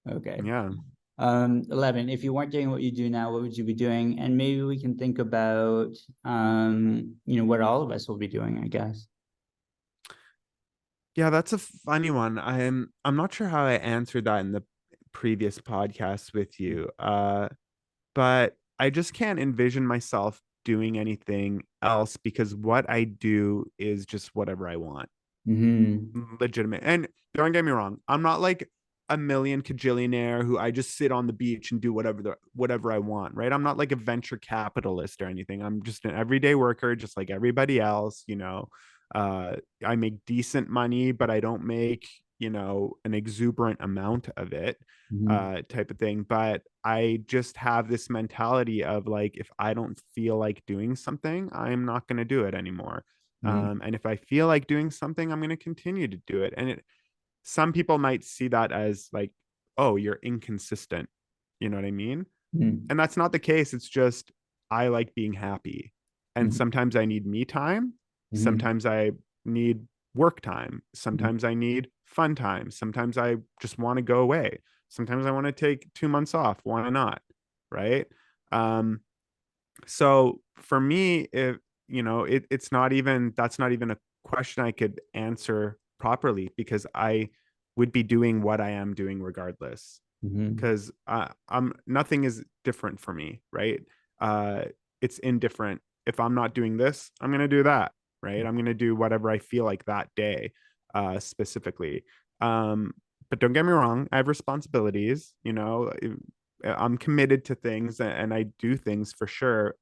Okay. yeah. 11, if you weren't doing what you do now, what would you be doing? And maybe we can think about, what all of us will be doing, I guess. Yeah, that's a funny one. I'm not sure how I answered that in the previous podcast with you. But I just can't envision myself doing anything else because what I do is just whatever I want. Mm-hmm. Legitimate. And don't get me wrong, I'm not like a million cajillionaire who I just sit on the beach and do whatever I want, right? I'm not like a venture capitalist or anything. I'm just an everyday worker, just like everybody else. I make decent money, but I don't make, an exuberant amount of it, Mm-hmm. type of thing. But I just have this mentality of like, if I don't feel like doing something, I'm not going to do it anymore. And if I feel like doing something, I'm going to continue to do it. And some people might see that as like, oh, you're inconsistent. You know what I mean? Mm-hmm. And that's not the case. It's just I like being happy. And sometimes I need me time. Mm-hmm. Sometimes I need work time. Mm-hmm. Sometimes I need fun time. Sometimes I just want to go away. Sometimes I want to take 2 months off. Why not? Right. So for me, if it's not even that's not even a question I could answer properly, because I would be doing what I am doing regardless. Mm-hmm. Because I'm nothing is different for me, right? Uh, it's indifferent. If I'm not doing this, I'm gonna do that, right? I'm gonna do whatever I feel like that day, specifically. Um, but don't get me wrong, I have responsibilities. I'm committed to things, and I do things for sure.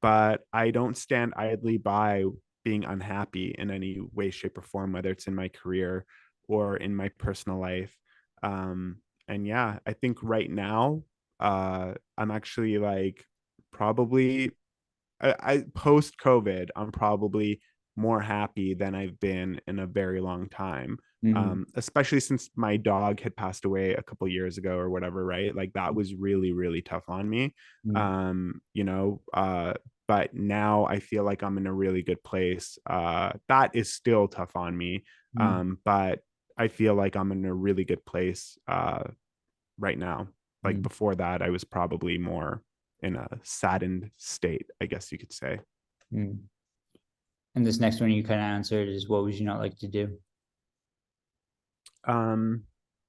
But I don't stand idly by being unhappy in any way, shape, or form, whether it's in my career or in my personal life. Um, and yeah, I think right now, I'm actually like probably I post COVID, I'm probably more happy than I've been in a very long time. Mm-hmm. Especially since my dog had passed away a couple years ago or whatever, right? Like that was really, really tough on me. Mm-hmm. But now I feel like I'm in a really good place. That is still tough on me. But I feel like I'm in a really good place right now. Like Mm-hmm. before that, I was probably more in a saddened state, I guess you could say. Mm-hmm. And this next one you kind of answered is, what would you not like to do? Um,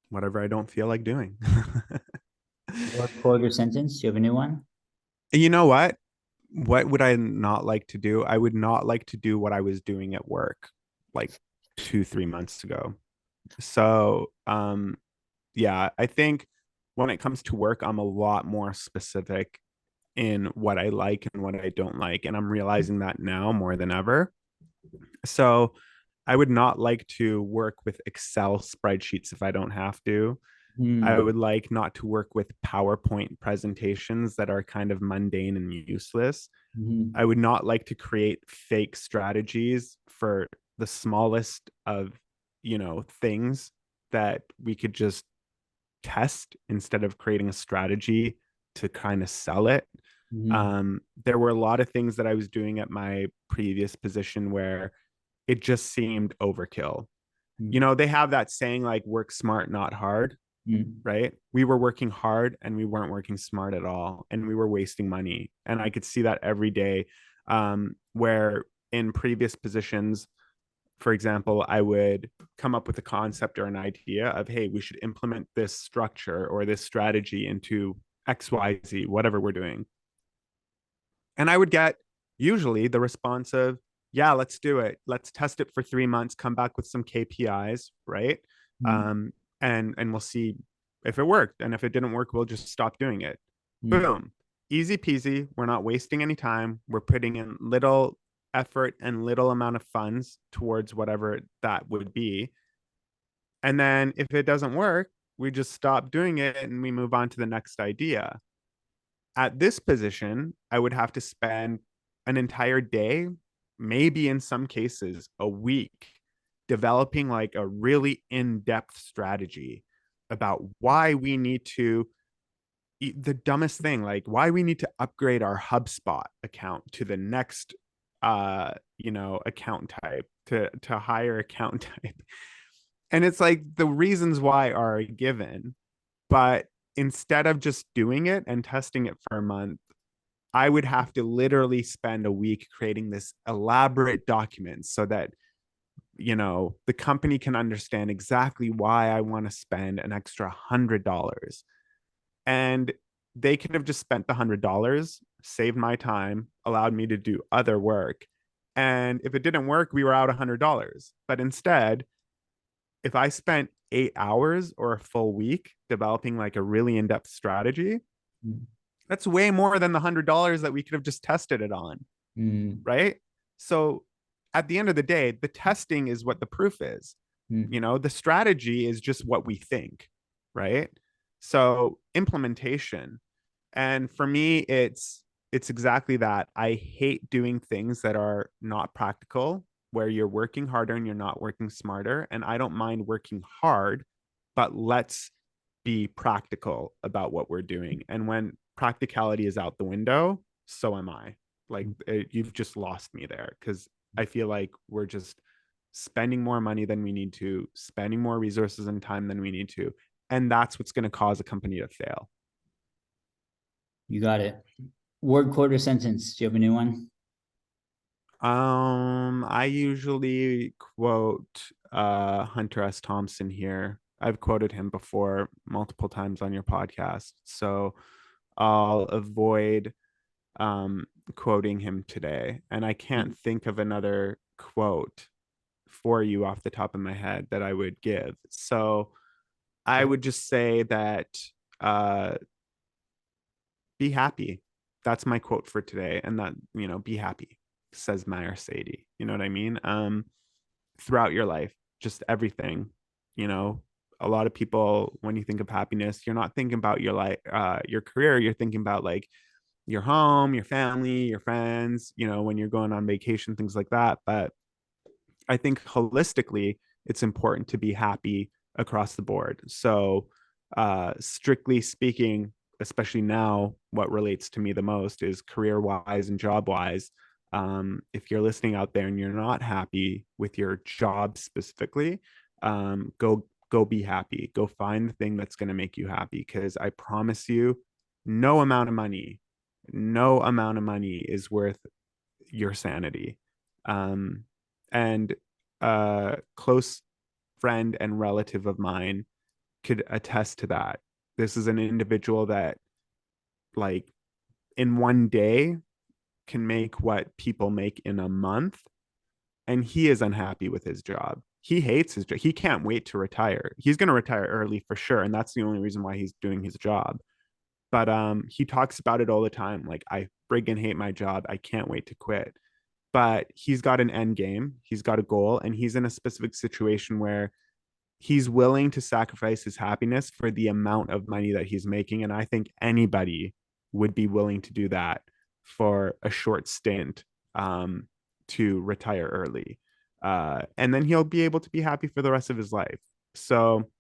Whatever I don't feel like doing. Quote or sentence? Do you have a new one? You know what? What would I not like to do? I would not like to do what I was doing at work like 2, 3 months ago. So, yeah, I think when it comes to work, I'm a lot more specific in what I like and what I don't like. And I'm realizing that now more than ever. So I would not like to work with Excel spreadsheets if I don't have to. I Mm-hmm. would like not to work with PowerPoint presentations that are kind of mundane and useless. I would not like to create fake strategies for the smallest of, things that we could just test instead of creating a strategy to kind of sell it. Mm-hmm. There were a lot of things that I was doing at my previous position where it just seemed overkill. They have that saying like work smart, not hard, Mm-hmm. right? We were working hard and we weren't working smart at all. And we were wasting money. And I could see that every day. Where in previous positions, for example, I would come up with a concept or an idea of, hey, we should implement this structure or this strategy into XYZ, whatever we're doing. And I would get usually the response of, yeah, let's do it. Let's test it for 3 months, come back with some KPIs, right? Um, and we'll see if it worked. And if it didn't work, we'll just stop doing it. Mm-hmm. Boom. Easy peasy. We're not wasting any time. We're putting in little effort and little amount of funds towards whatever that would be. And then if it doesn't work, we just stop doing it and we move on to the next idea. At this position, I would have to spend an entire day, maybe in some cases, a week, developing like a really in depth strategy about why we need to, the dumbest thing, like why we need to upgrade our HubSpot account to the next account type to higher account type. And it's like the reasons why are given, but instead of just doing it and testing it for a month, I would have to literally spend a week creating this elaborate document so that, the company can understand exactly why I want to spend an extra $100. And they could have just spent the $100, saved my time, allowed me to do other work. And if it didn't work, we were out $100. But instead, if I spent 8 hours or a full week developing like a really in depth strategy, that's way more than the $100 that we could have just tested it on, Mm-hmm. right? So at the end of the day, the testing is what the proof is. The strategy is just what we think, right? So implementation. And for me, it's exactly that. I hate doing things that are not practical, where you're working harder and you're not working smarter. And I don't mind working hard, but let's be practical about what we're doing. And when practicality is out the window, so am I. Like you've just lost me there, because I feel like we're just spending more money than we need to, spending more resources and time than we need to. And that's what's going to cause a company to fail. You got it. Word, quote, or sentence. Do you have a new one? I usually quote Hunter S. Thompson here. I've quoted him before multiple times on your podcast, so I'll avoid um quoting him today. And I can't think of another quote for you off the top of my head that I would give. So I would just say that uh be happy. That's my quote for today. And that, be happy, says Mahyar Saeedi. You know what I mean? Throughout your life, just everything, you know, a lot of people, when you think of happiness, you're not thinking about your life, your career, you're thinking about like your home, your family, your friends, when you're going on vacation, things like that. But I think holistically, it's important to be happy across the board. So, strictly speaking, especially now, what relates to me the most is career wise and job wise. If you're listening out there and you're not happy with your job specifically, go be happy. Go find the thing that's going to make you happy. Because I promise you, no amount of money, no amount of money is worth your sanity. Um, and a close friend and relative of mine could attest to that. This is an individual that, like, in one day can make what people make in a month, and he is unhappy with his job. He hates his job. He can't wait to retire. He's going to retire early for sure, and that's the only reason why he's doing his job. But he talks about it all the time. Like, I friggin' hate my job. I can't wait to quit. But he's got an end game, he's got a goal, and he's in a specific situation where he's willing to sacrifice his happiness for the amount of money that he's making. And I think anybody would be willing to do that for a short stint, to retire early. And then he'll be able to be happy for the rest of his life. So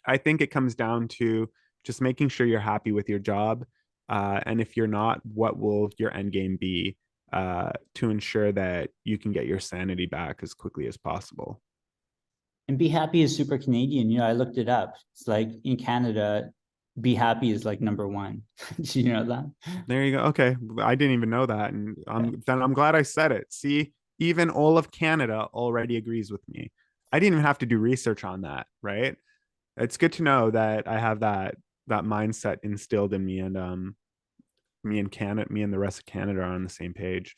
I think it comes down to just making sure you're happy with your job. And if you're not, what will your end game be, to ensure that you can get your sanity back as quickly as possible? And be happy is super Canadian. I looked it up. It's like in Canada, be happy is like number one. Do you know that? There you go. Okay, I didn't even know that, and I'm glad I said it. See, even all of Canada already agrees with me. I didn't even have to do research on that, right? It's good to know that I have that mindset instilled in me, and me and the rest of Canada are on the same page.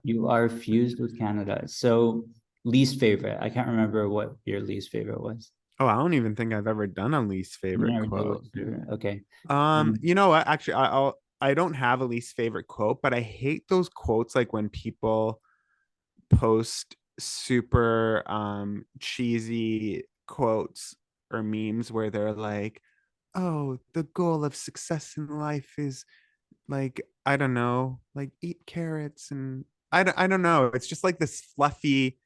You are fused with Canada. So least favorite. I can't remember what your least favorite was. Oh, I don't even think I've ever done a least You favorite never did a quote. least favorite. Okay. You know what? Actually, I don't have a least favorite quote, but I hate those quotes like when people post super cheesy quotes or memes where they're like, "Oh, the goal of success in life is, like, I don't know, like, eat carrots." And I don't know. It's just like this fluffy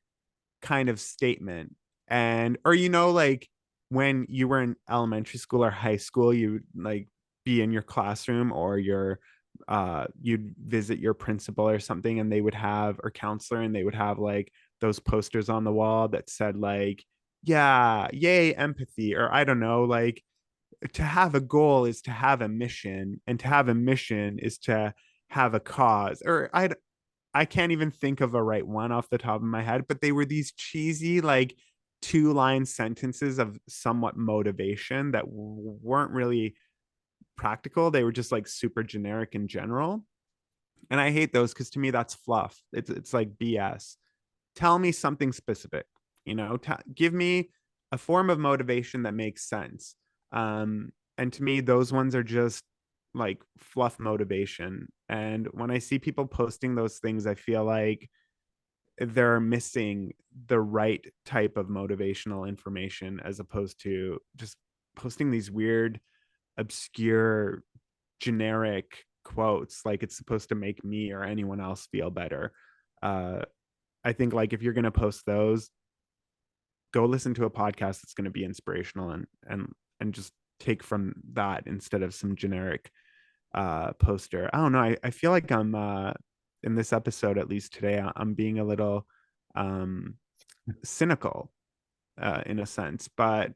kind of statement. And or like when you were in elementary school or high school, you like be in your classroom, or you'd visit your principal or something, and they would have, or counselor, and they would have like those posters on the wall that said like, yeah, yay empathy, or I don't know, like, to have a goal is to have a mission, and to have a mission is to have a cause, or I can't even think of a right one off the top of my head, but they were these cheesy, like, two-line sentences of somewhat motivation that weren't really practical. They were just like super generic in general. And I hate those because to me, that's fluff. It's like BS. Tell me something specific, give me a form of motivation that makes sense. And to me, those ones are just like fluff motivation. And when I see people posting those things, I feel like they're missing the right type of motivational information, as opposed to just posting these weird, obscure, generic quotes like it's supposed to make me or anyone else feel better. Uh, I think, like, if you're going to post those, go listen to a podcast that's going to be inspirational, and just take from that instead of some generic poster. I don't know. I feel like I'm in this episode, at least today, I'm being a little um cynical, in a sense, but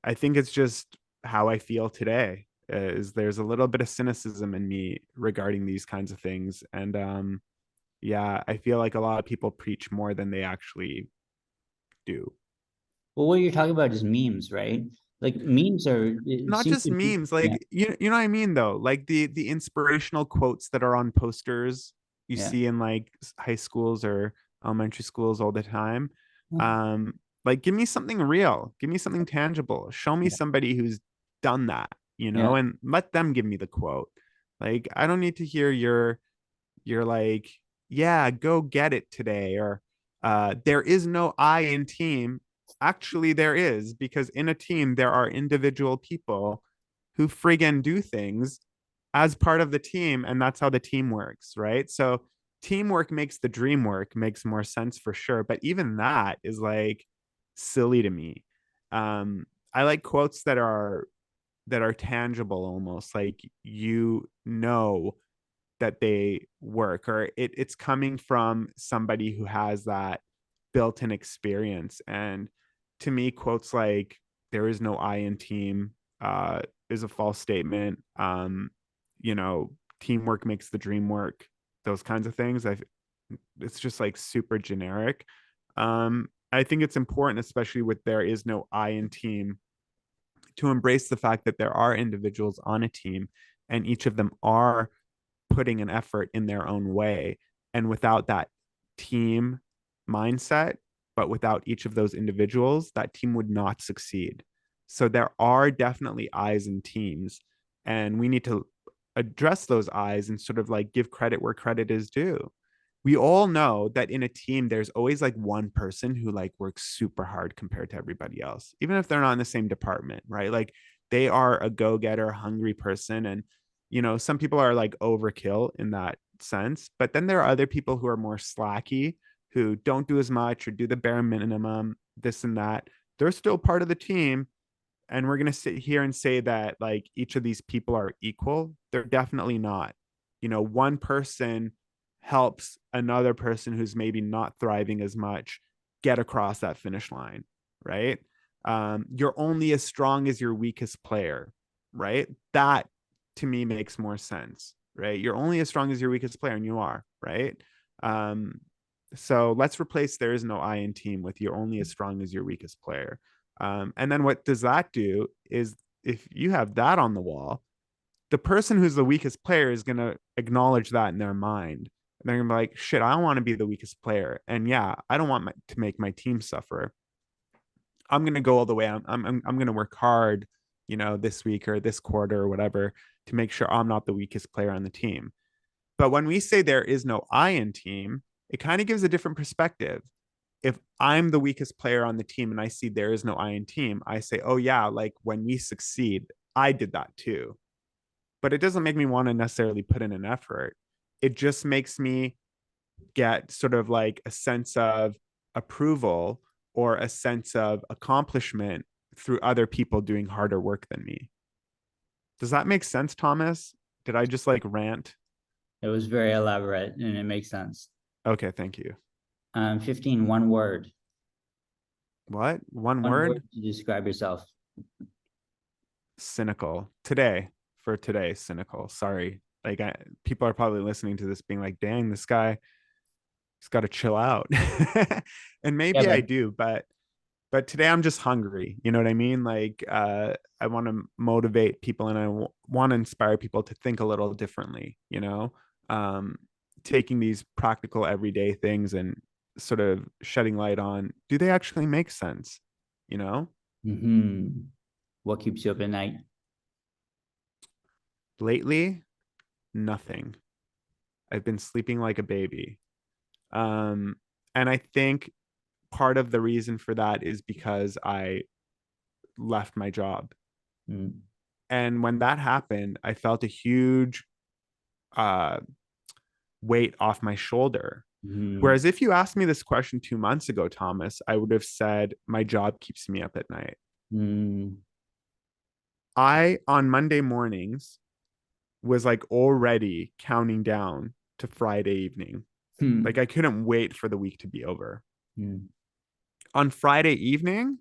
I think it's just how I feel today. is there's a little bit of cynicism in me regarding these kinds of things. And yeah, I feel like a lot of people preach more than they actually do. Well, what you're talking about is memes, right? Like memes are, it Not seems just to be, memes, yeah, like you know what I mean though, like the inspirational quotes that are on posters you yeah. see in like high schools or elementary schools all the time. um like give me something real, give me something tangible, show me Yeah. somebody who's done that, Yeah. and let them give me the quote. Like I don't need to hear you're like, yeah, go get it today, or there is no I in team. Actually, there is, because in a team, there are individual people who friggin' do things as part of the team, and that's how the team works, right? So teamwork makes the dream work, makes more sense for sure. But even that is like silly to me. I like quotes that are tangible, almost like that they work, or it's coming from somebody who has that built-in experience. And to me, quotes like "there is no I in team" uh, is a false statement. You know, teamwork makes the dream work. Those kinds of things. It's just like super generic. I think it's important, especially with "there is no I in team," to embrace the fact that there are individuals on a team, and each of them are putting an effort in their own way. And without that team mindset, but without each of those individuals, that team would not succeed. So there are definitely eyes in teams, and we need to address those eyes and sort of like give credit where credit is due. We all know that in a team, there's always like one person who like works super hard compared to everybody else, even if they're not in the same department, right? Like they are a go-getter, hungry person. And some people are like overkill in that sense, but then there are other people who are more slacky, who don't do as much or do the bare minimum, this and that. They're still part of the team. And we're going to sit here and say that like each of these people are equal. They're definitely not. One person helps another person who's maybe not thriving as much get across that finish line, right? You're only as strong as your weakest player, right? That to me makes more sense, right? You're only as strong as your weakest player, and you are, right? Um, so let's replace "there is no I in team" with "you're only as strong as your weakest player." And then what does that do is, if you have that on the wall, the person who's the weakest player is going to acknowledge that in their mind. They're going to be like, shit, I don't want to be the weakest player. And yeah, I don't want to make my team suffer. I'm going to go all the way. I'm going to work hard, this week or this quarter or whatever, to make sure I'm not the weakest player on the team. But when we say "there is no I in team," it kind of gives a different perspective. If I'm the weakest player on the team and I see "there is no I in team," I say, oh yeah, like when we succeed, I did that too. But it doesn't make me want to necessarily put in an effort. It just makes me get sort of like a sense of approval or a sense of accomplishment through other people doing harder work than me. Does that make sense, Thomas? Did I just like rant? It was very elaborate and it makes sense. Okay, thank you. 15, one word. What? One One word word? to describe yourself. Cynical. For today, cynical. Sorry. Like people are probably listening to this being like, dang, this guy, he's got to chill out. And Yeah, maybe but I do, but today I'm just hungry. You know what I mean? Like I want to motivate people, and I want to inspire people to think a little differently, um, taking these practical everyday things and sort of shedding light on, do they actually make sense? You know, what keeps you up at night? lately, nothing. I've been sleeping like a baby. Um, and I think part of the reason for that is because I left my job. Mm, And when that happened, I felt a huge uh, weight off my shoulder. mm, Whereas if you asked me this question 2 months ago, Thomas, I would have said my job keeps me up at night. mm, On Monday mornings, was like already counting down to Friday evening. Like mm, I couldn't wait for the week to be over. mm. On Friday evening,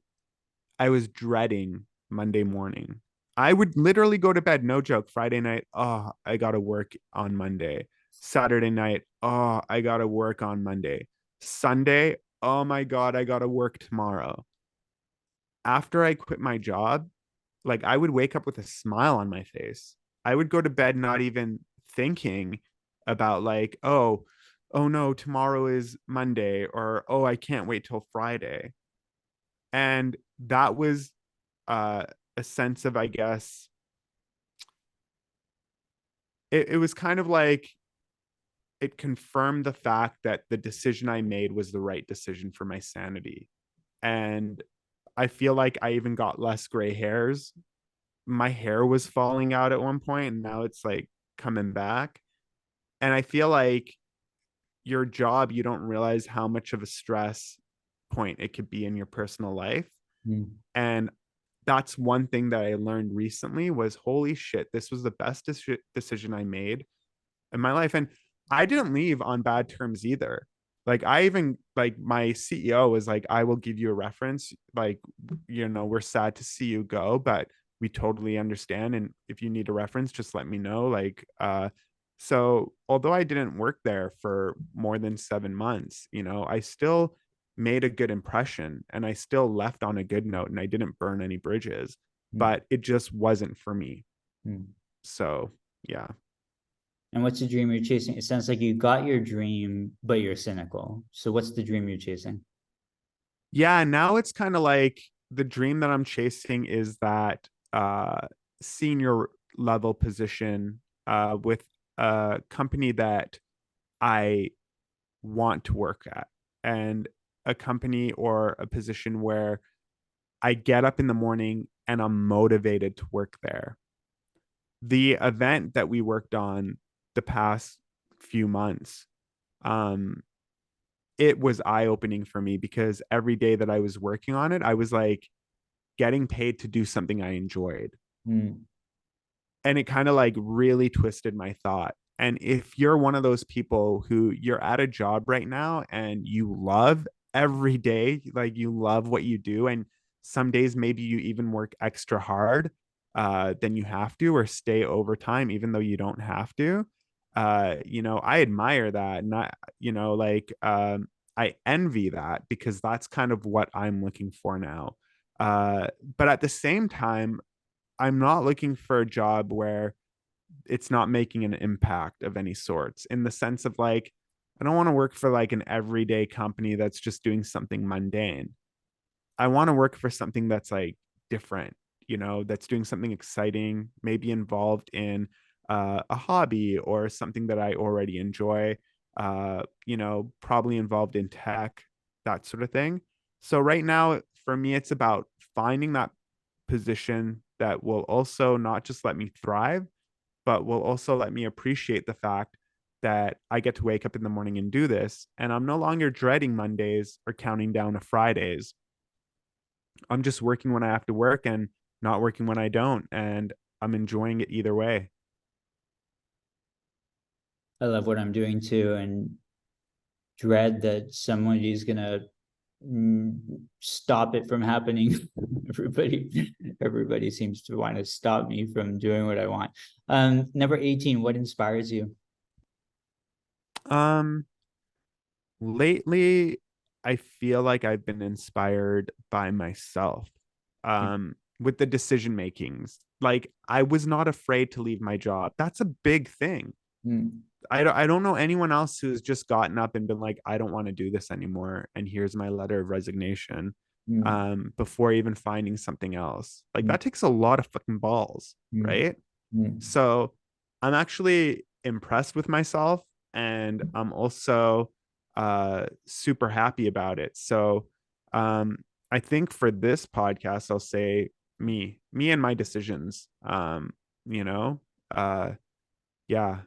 I was dreading Monday morning. I would literally go to bed, no joke, Friday night, oh, I gotta work on Monday. Saturday night, oh, I gotta work on Monday. Sunday, oh my God, I gotta work tomorrow. After I quit my job, like I would wake up with a smile on my face. I would go to bed not even thinking about like, oh no, tomorrow is Monday, or oh, I can't wait till Friday. And that was uh a sense of, I guess, it was kind of like it confirmed the fact that the decision I made was the right decision for my sanity. And I feel like I even got less gray hairs. My hair was falling out at one point, and now it's like coming back. And I feel like your job, you don't realize how much of a stress point it could be in your personal life. Mm, And that's one thing that I learned recently was, holy shit, this was the best decision I made in my life. And I didn't leave on bad terms either. Like I even, like my CEO was like, I will give you a reference. Like, we're sad to see you go, but we totally understand. And if you need a reference, just let me know. So although I didn't work there for more than 7 months, I still made a good impression and I still left on a good note and I didn't burn any bridges, mm, but it just wasn't for me. mm. So yeah. And what's the dream you're chasing? It sounds like you got your dream, but you're cynical. So what's the dream you're chasing? Yeah, now it's kind of like the dream that I'm chasing is that senior level position with a company that I want to work at, and a company or a position where I get up in the morning and I'm motivated to work there. The event that we worked on the past few months, um, it was eye opening for me because every day that I was working on it, I was like getting paid to do something I enjoyed. Mm, And it kind of like really twisted my thought. And if you're one of those people who you're at a job right now and you love every day, like you love what you do, and some days maybe you even work extra hard than you have to, or stay overtime even though you don't have to. I admire that, and I envy that because that's kind of what I'm looking for now. But at the same time, I'm not looking for a job where it's not making an impact of any sorts, in the sense of like, I don't want to work for like an everyday company that's just doing something mundane. I want to work for something that's like different, that's doing something exciting, maybe involved in a hobby or something that I already enjoy, probably involved in tech, that sort of thing. So right now, for me, it's about finding that position that will also not just let me thrive, but will also let me appreciate the fact that I get to wake up in the morning and do this. And I'm no longer dreading Mondays or counting down to Fridays. I'm just working when I have to work and not working when I don't. And I'm enjoying it either way. I love what I'm doing too, and dread that somebody's gonna stop it from happening. everybody seems to want to stop me from doing what I want. Number 18, what inspires you? Um, Lately, I feel like I've been inspired by myself with the decision makings. Like I was not afraid to leave my job. That's a big thing. Mm, I don't know anyone else who's just gotten up and been like, I don't want to do this anymore. And here's my letter of resignation mm, before even finding something else. Like mm, that takes a lot of fucking balls, mm, right? mm. So I'm actually impressed with myself, and I'm also super happy about it. So um I think for this podcast, I'll say me and my decisions. You know, uh yeah,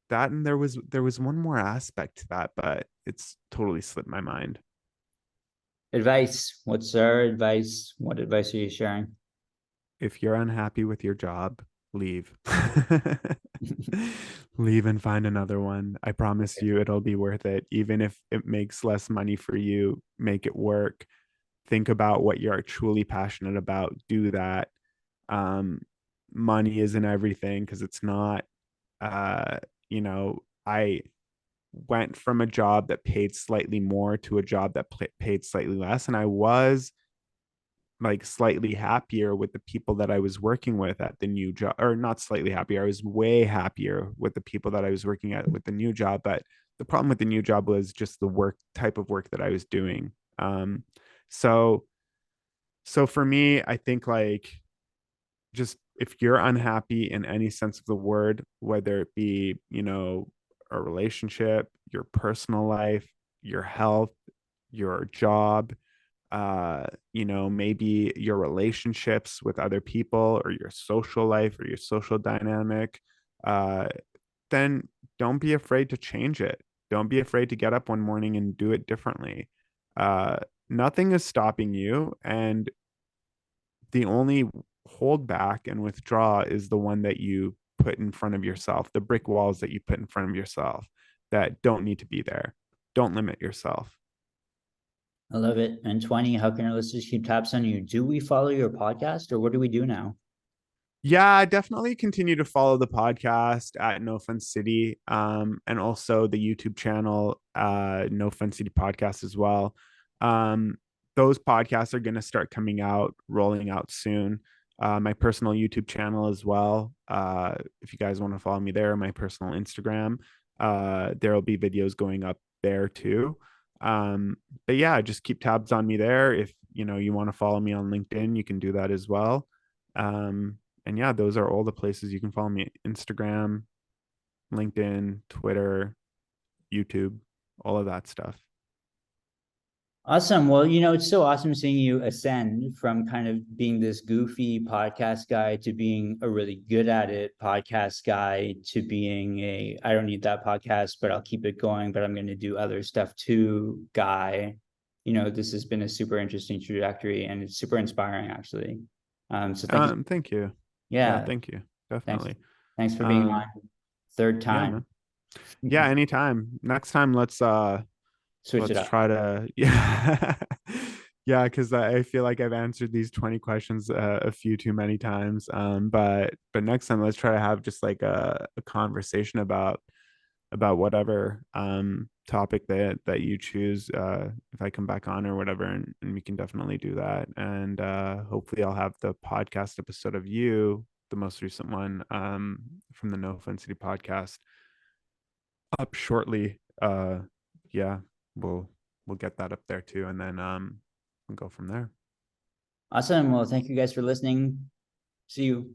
that, and there was one more aspect to that, but it's totally slipped my mind. Advice. What's our advice? What advice are you sharing? If you're unhappy with your job, leave. Leave and find another one. I promise you it'll be worth it. Even if it makes less money for you, make it work. Think about what you're truly passionate about. Do that. money isn't everything, because it's not. You know, I went from a job that paid slightly more to a job that paid slightly less, and I was like slightly happier with the people that I was working with at the new job, or not slightly happier. I was way happier with the people that I was working at with the new job. But the problem with the new job was just the work type of work that I was doing. Um, so so for me, I think like, just if you're unhappy in any sense of the word, whether it be, a relationship, your personal life, your health, your job, maybe your relationships with other people, or your social life or your social dynamic, uh, then don't be afraid to change it. Don't be afraid to get up one morning and do it differently. Uh, Nothing is stopping you. And the only hold back and withdraw is the one that you put in front of yourself, the brick walls that you put in front of yourself that don't need to be there. Don't limit yourself. I love it. And 20, how can our listeners keep tabs on you? Do we follow your podcast or what do we do now? Yeah, definitely continue to follow the podcast at No Fun City, and also the YouTube channel, No Fun City Podcast as well. Um, those podcasts are going to start coming out, rolling out soon. My personal YouTube channel as well. If you guys want to follow me there, my personal Instagram, there will be videos going up there too. But yeah, just keep tabs on me there. If you want to follow me on LinkedIn, you can do that as well. And yeah, those are all the places you can follow me: Instagram, LinkedIn, Twitter, YouTube, all of that stuff. Awesome. Well, it's so awesome seeing you ascend from kind of being this goofy podcast guy to being a really good at it podcast guy to being I don't need that podcast, but I'll keep it going, but I'm going to do other stuff too guy. This has been a super interesting trajectory and it's super inspiring actually. So thank you. Thank you. Yeah, Yeah. thank you. Thanks. Definitely. Thanks for being on. Um, Third yeah, time. man. Yeah, anytime. Next time, Switch it let's up. try to, yeah. Yeah, because I feel like I've answered these 20 questions a few too many times. But next time, let's try to have just like a conversation about whatever topic that you choose, if I come back on or whatever, and we can definitely do that. And hopefully I'll have the podcast episode of you, the most recent one, from the No Fun City podcast, up shortly. Yeah, we'll we'll get that up there too, and then we'll go from there. Awesome. Well, thank you guys for listening. See you.